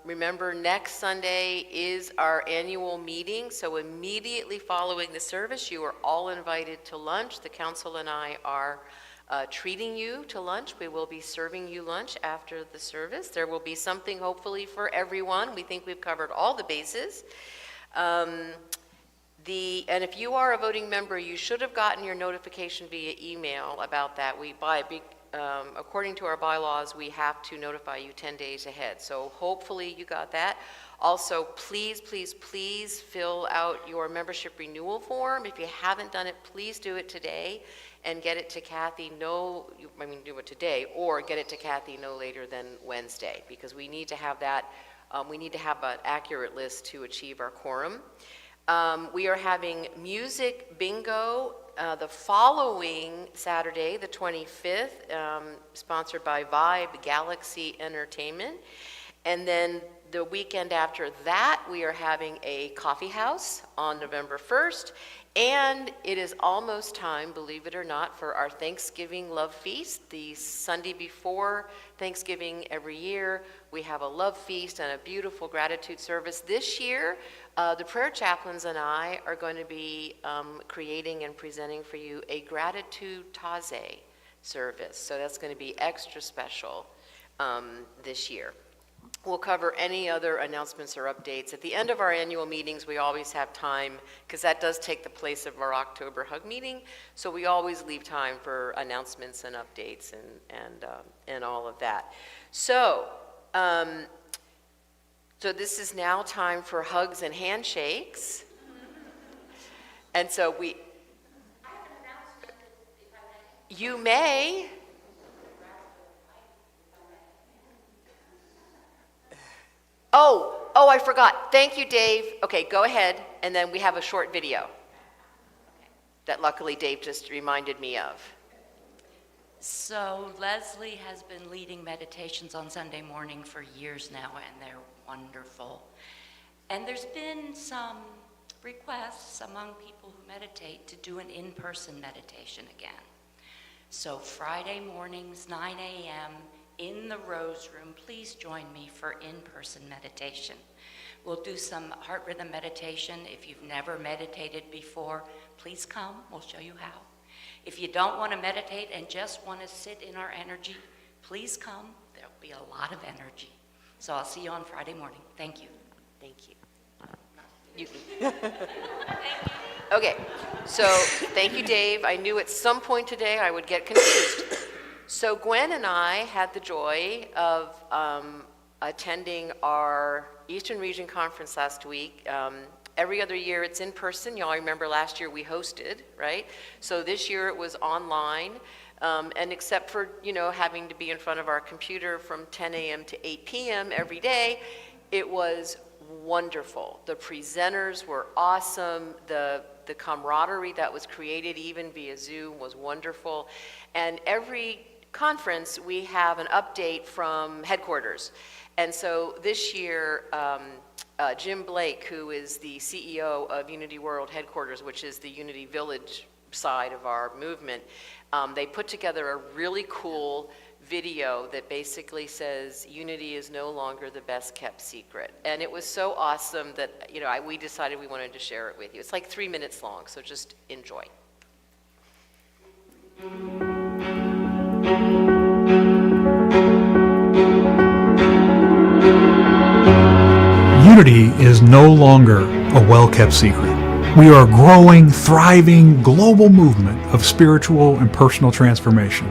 Remember, next Sunday is our annual meeting, so immediately following the service, you are all invited to lunch. The council and I are treating you to lunch. We will be serving you lunch after the service. There will be something hopefully for everyone. We think we've covered all the bases. And if you are a voting member, you should have gotten your notification via email about that. According to our bylaws, we have to notify you 10 days ahead. So hopefully you got that. Also, please, please, please fill out your membership renewal form. If you haven't done it, please do it today and get it to Kathy. Do it today, or get it to Kathy no later than Wednesday, because we need to have that. We need to have an accurate list to achieve our quorum. We are having music bingo the following Saturday, the 25th, sponsored by Vibe Galaxy Entertainment. And then the weekend after that, we are having a coffee house on November 1st. And it is almost time, believe it or not, for our Thanksgiving Love Feast. The Sunday before Thanksgiving every year, we have a love feast and a beautiful gratitude service. This year, the prayer chaplains and I are going to be creating and presenting for you a gratitude taze service. So that's going to be extra special this year. We'll cover any other announcements or updates. At the end of our annual meetings, we always have time, because that does take the place of our October Hug meeting, so we always leave time for announcements and updates and all of that. So, so this is now time for hugs and handshakes. And so you may. Oh, I forgot. Thank you, Dave. Okay, go ahead, and then we have a short video that luckily Dave just reminded me of. So Leslie has been leading meditations on Sunday morning for years now, and they're wonderful. And there's been some requests among people who meditate to do an in-person meditation again. So Friday mornings, 9 a.m., in the Rose Room, please join me for in-person meditation. We'll do some heart rhythm meditation. If you've never meditated before, please come. We'll show you how. If you don't want to meditate and just want to sit in our energy, please come. There'll be a lot of energy. So I'll see you on Friday morning. Thank you. Thank you. Okay, so thank you, Dave. I knew at some point today I would get confused. So Gwen and I had the joy of attending our Eastern Region Conference last week. Every other year it's in person. Y'all remember last year we hosted, right? So this year it was online. And except for, having to be in front of our computer from 10 a.m. to 8 p.m. every day, it was wonderful. The presenters were awesome. The camaraderie that was created even via Zoom was wonderful. And every conference we have an update from headquarters. And so this year, Jim Blake, who is the CEO of Unity World Headquarters, which is the Unity Village side of our movement, they put together a really cool video that basically says Unity is no longer the best kept secret. And it was so awesome that we decided we wanted to share it with you. It's like 3 minutes long, so just enjoy. Unity is no longer a well-kept secret. We are a growing, thriving, global movement of spiritual and personal transformation.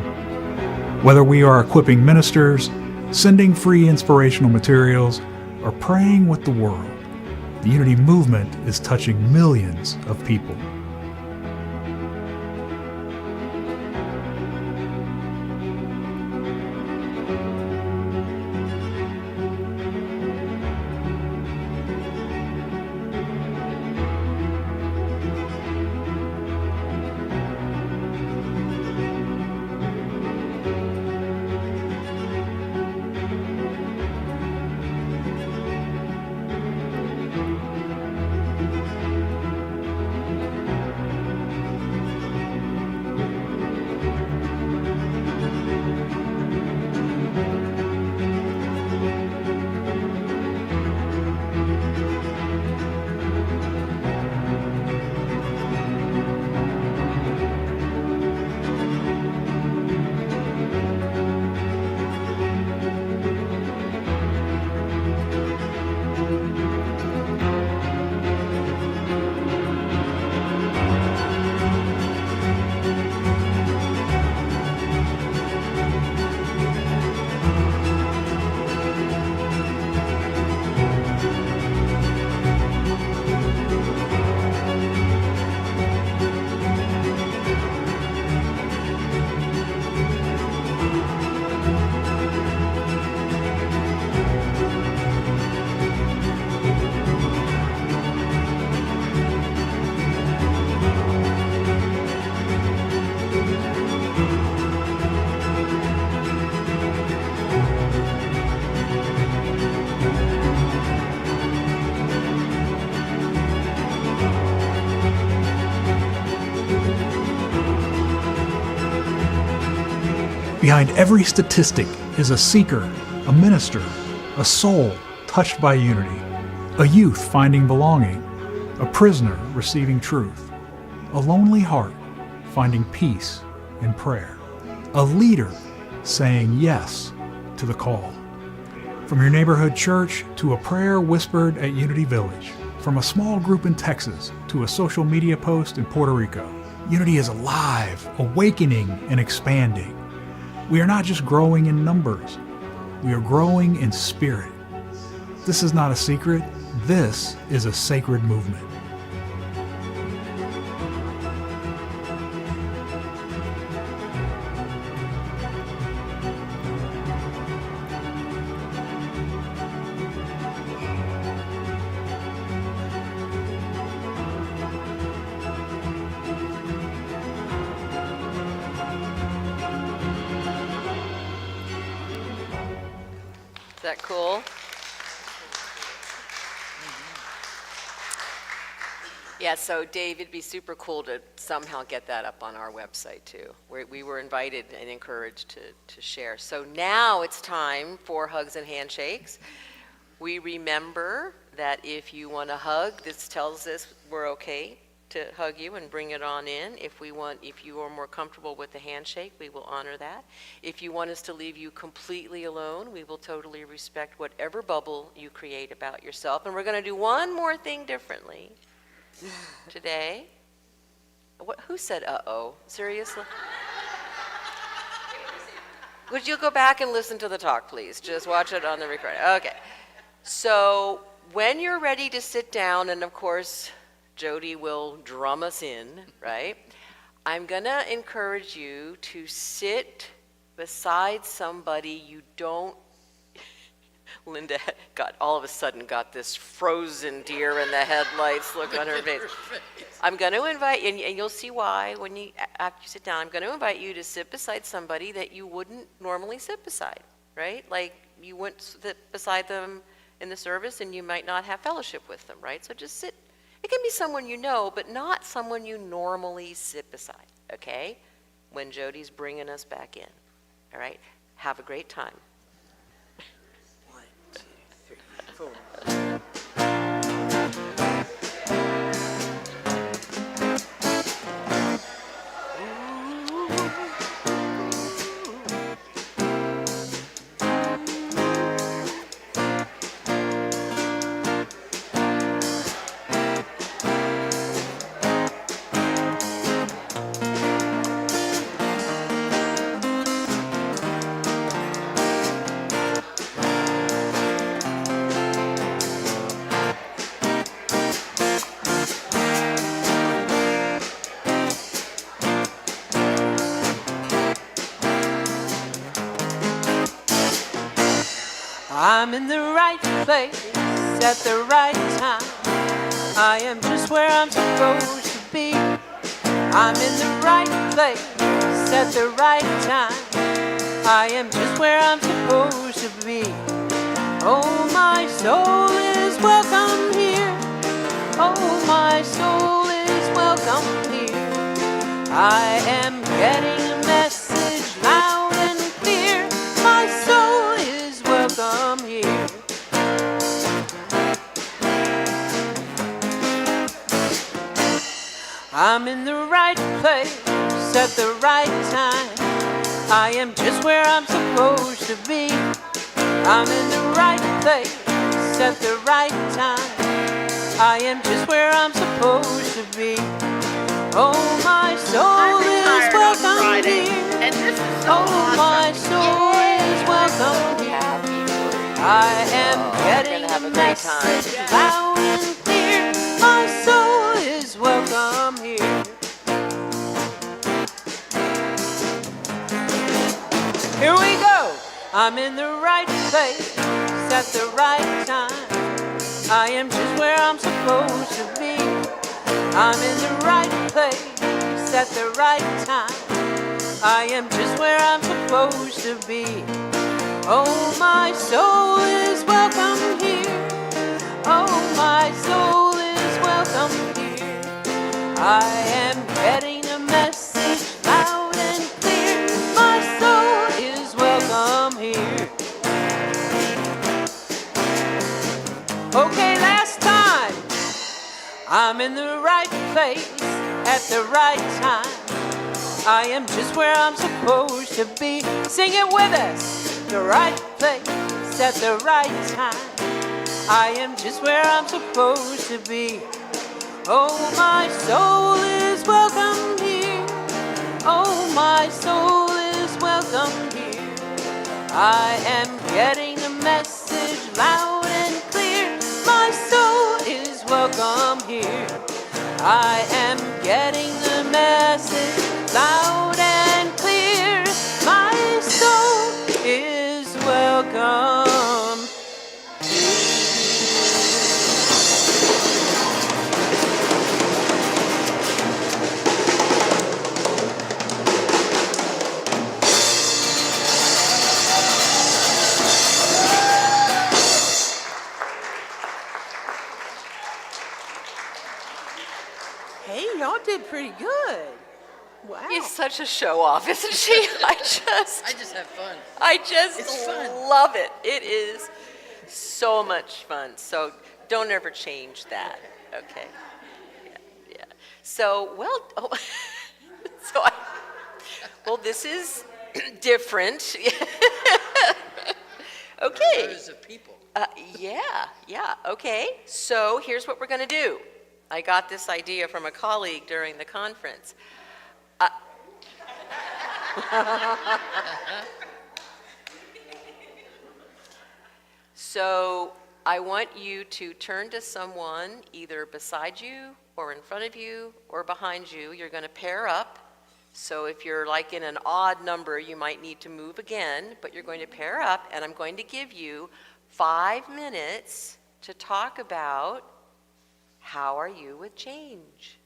Whether we are equipping ministers, sending free inspirational materials, or praying with the world, the Unity movement is touching millions of people. Behind every statistic is a seeker, a minister, a soul touched by unity, a youth finding belonging, a prisoner receiving truth, a lonely heart finding peace in prayer, a leader saying yes to the call. From your neighborhood church to a prayer whispered at Unity Village, from a small group in Texas to a social media post in Puerto Rico, Unity is alive, awakening, and expanding. We are not just growing in numbers, we are growing in spirit. This is not a secret, this is a sacred movement. Is that cool? Yeah, so Dave, it'd be super cool to somehow get that up on our website too. We were invited and encouraged to share. So now it's time for hugs and handshakes. We remember that if you want to hug, this tells us we're okay to hug you and bring it on in. If you are more comfortable with the handshake, we will honor that. If you want us to leave you completely alone, we will totally respect whatever bubble you create about yourself. And we're going to do one more thing differently today. Who said uh-oh? Seriously? Would you go back and listen to the talk, please? Just watch it on the recording. Okay. So when you're ready to sit down, and of course, Jody will drum us in, right? I'm going to encourage you to sit beside somebody you don't. Linda all of a sudden got this frozen deer in the headlights look on her face. I'm going to invite you, and you'll see why after you sit down, I'm going to invite you to sit beside somebody that you wouldn't normally sit beside, right? Like you wouldn't sit beside them in the service and you might not have fellowship with them, right? So just sit. It can be someone you know, but not someone you normally sit beside, okay? When Jody's bringing us back in, all right? Have a great time. 1, 2, 3, 4. I'm in the right place at the right time. I am just where I'm supposed to be. I'm in the right place at the right time. I am just where I'm supposed to be. Oh, my soul is welcome here. Oh, my soul is welcome here. I am getting a message loud and clear. My soul is welcome here. I'm in the right place at the right time. I am just where I'm supposed to be. I'm in the right place at the right time. I am just where I'm supposed to be. Oh, my soul is welcome here. Oh, my soul is welcome here. I am getting a message loud and clear. My soul is welcome here. Here we go. I'm in the right place at the right time. I am just where I'm supposed to be. I'm in the right place at the right time. I am just where I'm supposed to be. Oh, my soul is welcome here. Oh, my soul is welcome here. I am getting a message loud and clear. My soul Okay, last time. I'm in the right place at the right time. I am just where I'm supposed to be. Sing it with us. The right place at the right time. I am just where I'm supposed to be. Oh, my soul is welcome here. Oh, my soul is welcome here. I am getting the message loud and clear. My soul is welcome here. I am getting the message loud and clear. My soul is welcome. Hey, y'all did pretty good. Wow. She's such a show off, isn't she? I just have fun. I just It's fun. love it. It is so much fun. So don't ever change that. Okay. Yeah. So, well, well, this is different. Okay. Rows of people. Yeah. Okay. So here's what we're going to do. I got this idea from a colleague during the conference. So I want you to turn to someone either beside you or in front of you or behind you. You're going to pair up. So if you're like in an odd number, you might need to move again, but you're going to pair up, and I'm going to give you 5 minutes to talk about how are you with change?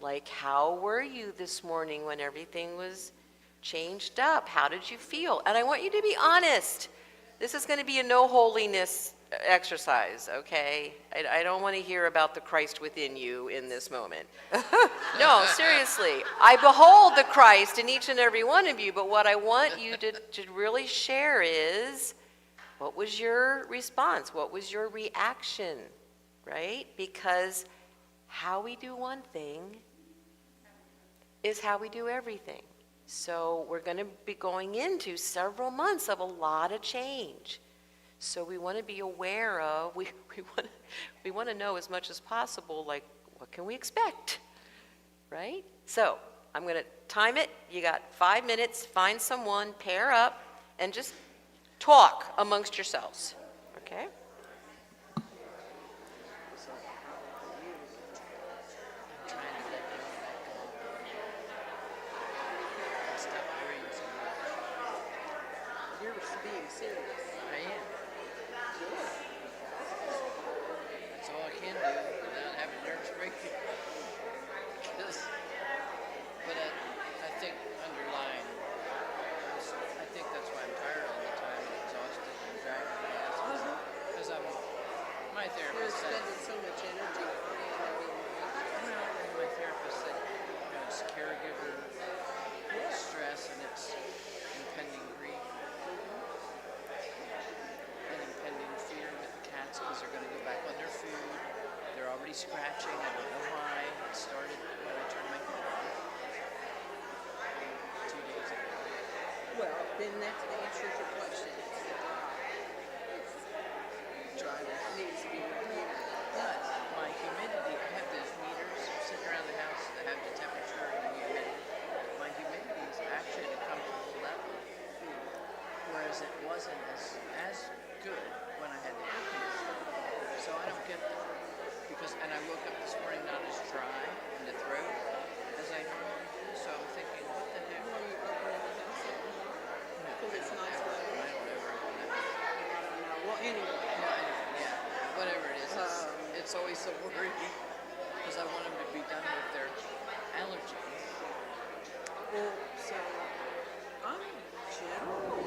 Like, how were you this morning when everything was changed up? How did you feel? And I want you to be honest. This is going to be a no holiness exercise, okay? I don't want to hear about the Christ within you in this moment. No, seriously. I behold the Christ in each and every one of you, but what I want you to really share is, what was your response? What was your reaction? Right? Because how we do one thing is how we do everything. So we're going to be going into several months of a lot of change. So we want to be aware of, we want to know as much as possible, like, what can we expect? Right? So I'm going to time it. You got 5 minutes. Find someone, pair up, and just talk amongst yourselves. Okay? You're being serious. I am. That's all I can do without having nerves breaking. But I think underlying, I think that's why I'm tired all the time, and exhausted and dragging my ass. Because my You're therapist said, spending so much energy. my therapist said, it's caregiver stress and it's impending grief. And impending fear with the cats because they're going to go back on their food. They're already scratching. I don't know why. It started when I turned my phone on 2 days ago. Well, then that answers your question. It's the drive. It needs to be repeated. But my humidity, I have those meters sitting around the house that have the temperature and the humidity. My humidity is actually at a comfortable level, whereas it wasn't as good when I had the air conditioner. So I don't get that. And I woke up this morning not as dry in the throat as I normally do. So I'm thinking, what the heck? Well, you open it house because it's nice weather. I don't ever open that. Well, anyway. Yeah, whatever it is, it's always a worry because I want them to be done with their allergies. Well, so I'm generally.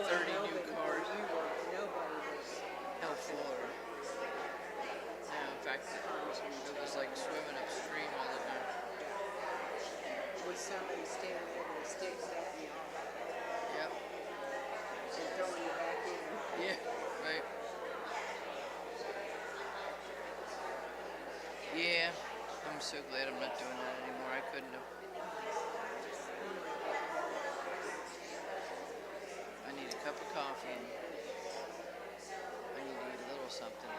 like 30 new cars. Nobody was. No floor. Yeah, in fact, it was like swimming upstream all the time. With somebody standing there with sticks at you Yep. and throwing you back in. Yeah, right. Yeah, I'm so glad I'm not doing that anymore. I couldn't have. I need a cup of coffee and I need to eat a little something,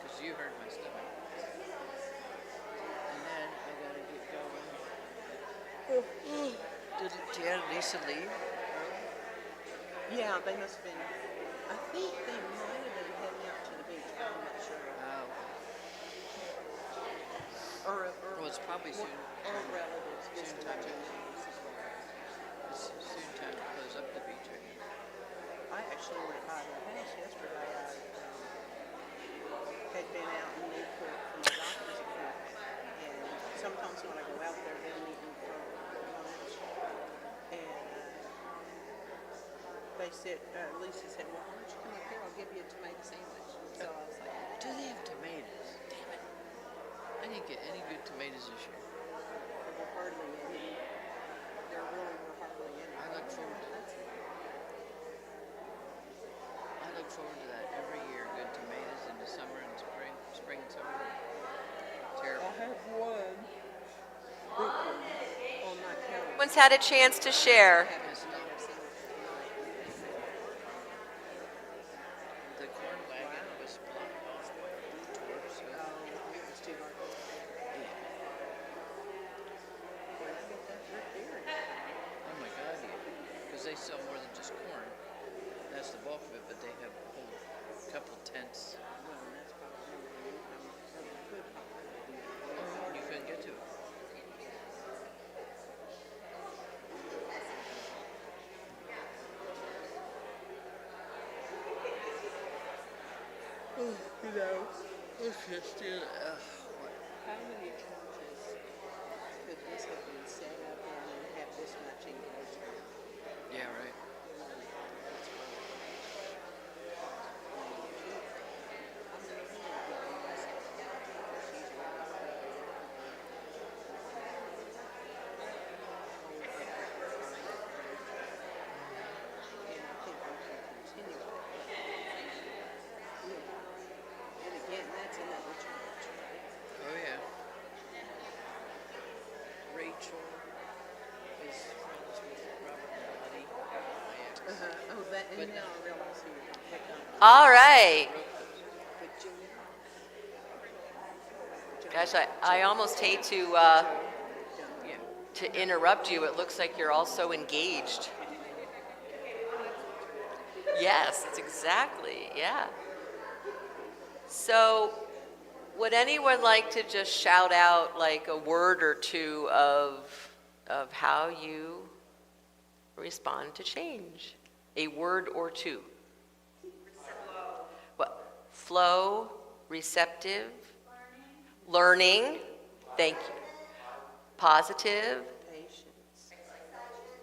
because you heard my stomach. And then I gotta get going. Did Jan and Lisa leave? Yeah, they must have been. I think they might have been heading out to the beach. I'm not sure. Oh, Or well, it's probably soon. or relatives Soon visiting time to, relatives as well. it's soon time to close up the beach, I guess. I actually went by their house yesterday. I had been out in Newport for my doctor's appointment, and sometimes when I go out there, they'll meet me for lunch. And they said, Lisa said, "Well, why don't you come up here? I'll give you a tomato sandwich." So I was like, Do they have tomatoes? Damn it. I didn't get any good tomatoes this year. "There were hardly any. There really were hardly any." I look forward to That's I look forward to that every year. Good tomatoes in the summer and spring and summer. Terrible. I have one big one on my counter. Everyone's had a chance to share. The corn wagon was blocked off by a detour, so oh my God, yeah. Because they sell more than just corn. That's the bulk of it, but they have a whole couple tents. Oh, you couldn't get to it. Oh, you know, it's just, what? How many churches could this have been set up in and have this much engagement? Yeah, right. And again, that's another church, right? Oh, yeah. Rachel is friends with Robert and Lottie, my ex. Oh, that, and now I realize who you're picking up. All right. But Junior. Gosh, I almost hate Yeah. to interrupt you. It looks like you're all so engaged. Yes, it's exactly, yeah. So, would anyone like to just shout out like a word or two of how you respond to change? A word or two. What? Flow, receptive, learning. Thank you. Positive, Patience.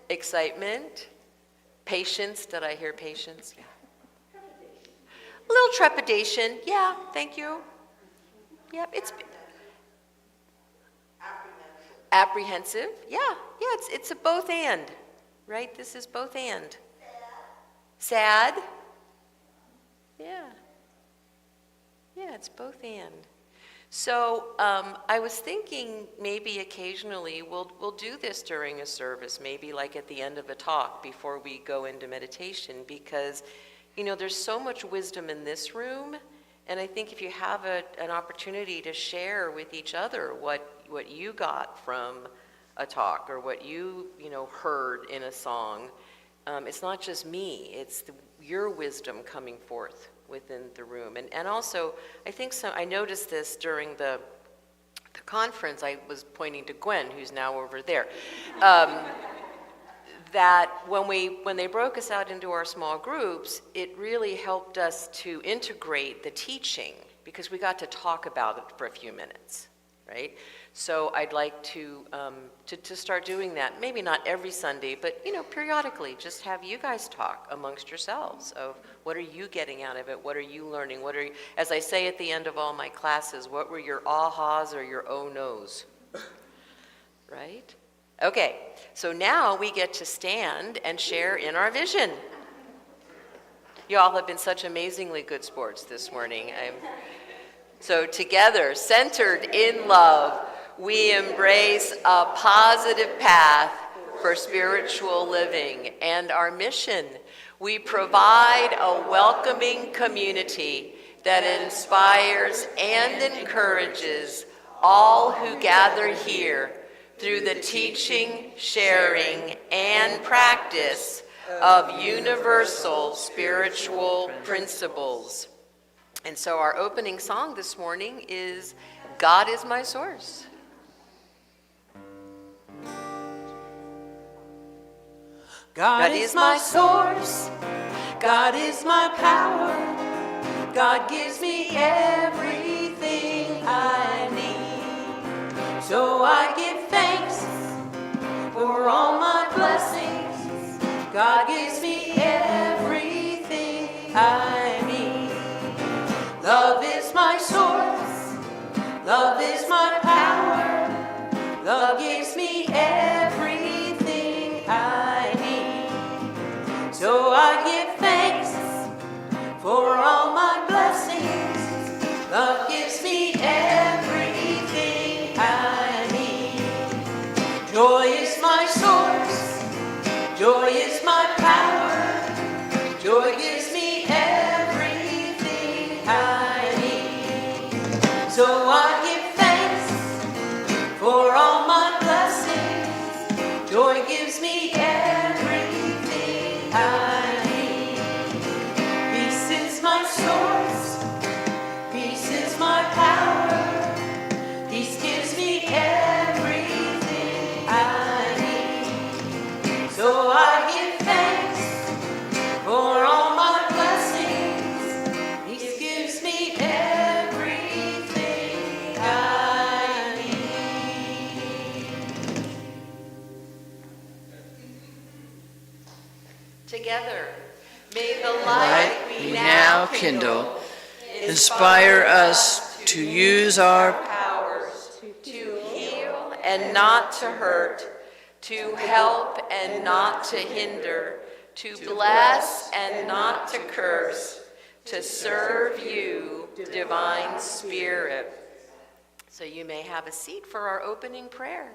excitement, patience. Did I hear patience? Yeah. A little trepidation. Yeah, thank you. Yep, it's apprehensive. Yeah, it's a both and, right? This is both and. Sad. Yeah. Yeah, it's both and. So I was thinking maybe occasionally we'll do this during a service, maybe like at the end of a talk before we go into meditation, because there's so much wisdom in this room, and I think if you have an opportunity to share with each other what you got from a talk or what you heard in a song, it's not just me, it's your wisdom coming forth within the room. And also, I think I noticed this during the conference. I was pointing to Gwen, who's now over there, that when they broke us out into our small groups, it really helped us to integrate the teaching, because we got to talk about it for a few minutes. right? So I'd like to start doing that. Maybe not every Sunday, but periodically, just have you guys talk amongst yourselves of what are you getting out of it? What are you learning? As I say at the end of all my classes, what were your ahas or your oh no's? Right? Okay, so now we get to stand and share in our vision. You all have been such amazingly good sports this morning. So together, centered in love, we embrace a positive path for spiritual living and our mission. We provide a welcoming community that inspires and encourages all who gather here through the teaching, sharing, and practice of universal spiritual principles. And so our opening song this morning is God is My Source. God is my source, God is my power, God gives me everything I need. So I give thanks for all my blessings, God gives me everything I need. Love is my source, love is my power, love gives me everything I need. So I give thanks for all my blessings, love gives me everything I need. Joy is my source, joy is my power, joy gives me everything I need. So I give thanks for all my blessings, joy gives me everything I need. Peace is my source, peace is my power, peace gives me everything I need. So I give thanks for all my blessings, peace gives me everything I need. Together, may the light we now kindle inspire us to use our powers to heal and not to hurt, to help and not to hinder, to bless and not to curse, to serve you, divine Spirit. So you may have a seat for our opening prayer.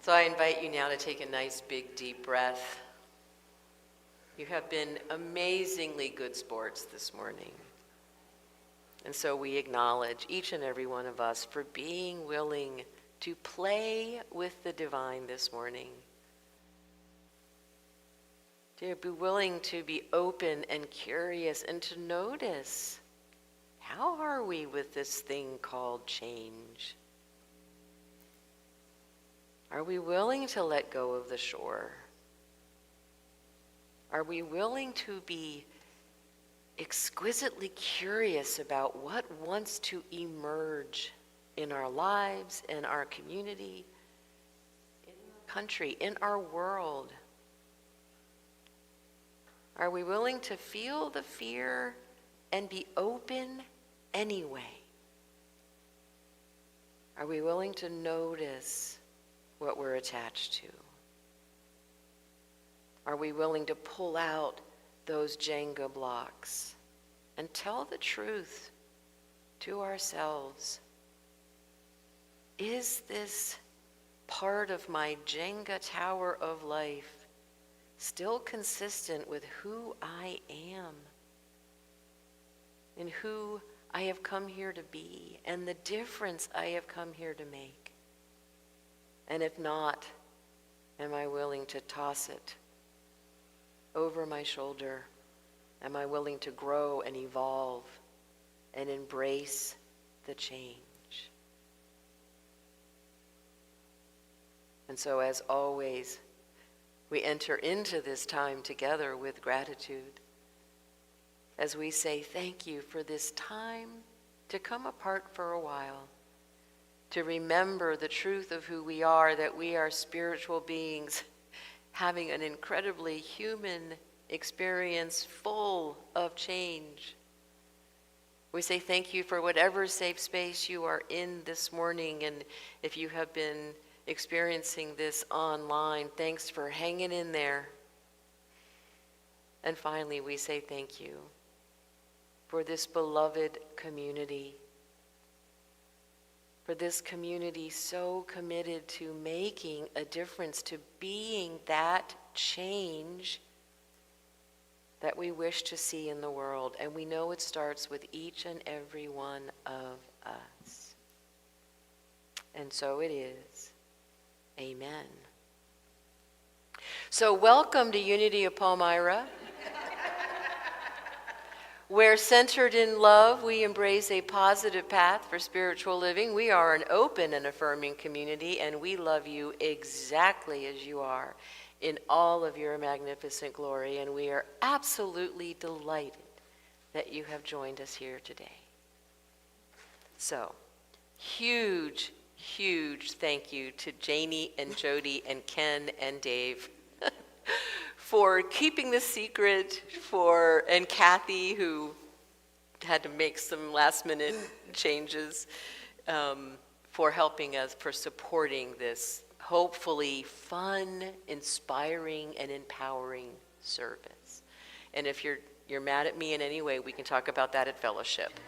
So I invite you now to take a nice big deep breath. You have been amazingly good sports this morning. And so we acknowledge each and every one of us for being willing to play with the divine this morning. To be willing to be open and curious and to notice, how are we with this thing called change? Are we willing to let go of the shore? Are we willing to be exquisitely curious about what wants to emerge in our lives, in our community, in our country, in our world? Are we willing to feel the fear and be open anyway? Are we willing to notice what we're attached to? Are we willing to pull out those Jenga blocks and tell the truth to ourselves? Is this part of my Jenga tower of life still consistent with who I am and who I have come here to be and the difference I have come here to make? And if not, am I willing to toss it over my shoulder? Am I willing to grow and evolve and embrace the change? And so, as always, we enter into this time together with gratitude as we say thank you for this time to come apart for a while, to remember the truth of who we are, that we are spiritual beings having an incredibly human experience full of change. We say thank you for whatever safe space you are in this morning, and if you have been experiencing this online, thanks for hanging in there. And finally, we say thank you for this beloved community, for this community so committed to making a difference, to being that change that we wish to see in the world. And we know it starts with each and every one of us. And so it is. Amen. So welcome to Unity of Palmyra, where centered in love, we embrace a positive path for spiritual living. We are an open and affirming community, and we love you exactly as you are in all of your magnificent glory, and we are absolutely delighted that you have joined us here today. So, huge thank you to Janie and Jody and Ken and Dave for keeping this secret, and Kathy, who had to make some last-minute changes, for helping us, for supporting this hopefully fun, inspiring, and empowering service. And if you're mad at me in any way, we can talk about that at fellowship.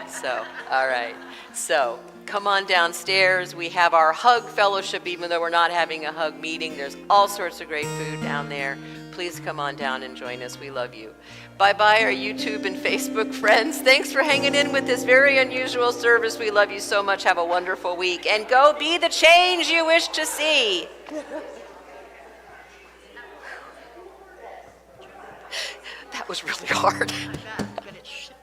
So, all right. So, come on downstairs. We have our hug fellowship, even though we're not having a hug meeting. There's all sorts of great food down there. Please come on down and join us. We love you. Bye-bye, our YouTube and Facebook friends. Thanks for hanging in with this very unusual service. We love you so much. Have a wonderful week. And go be the change you wish to see. That was really hard. But it shifted.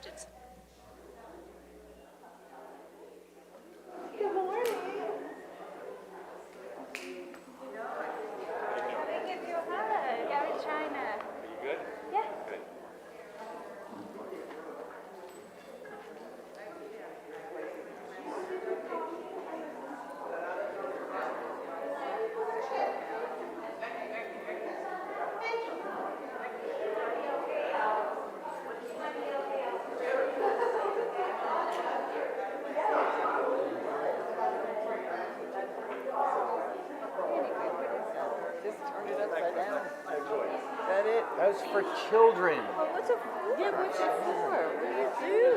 That's for children. What's it for? Yeah, what's it for? What do you do?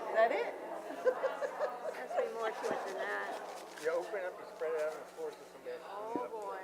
Is that it? Has to be more to it than that. You open up, you spread it out, and it forces them to. Oh boy.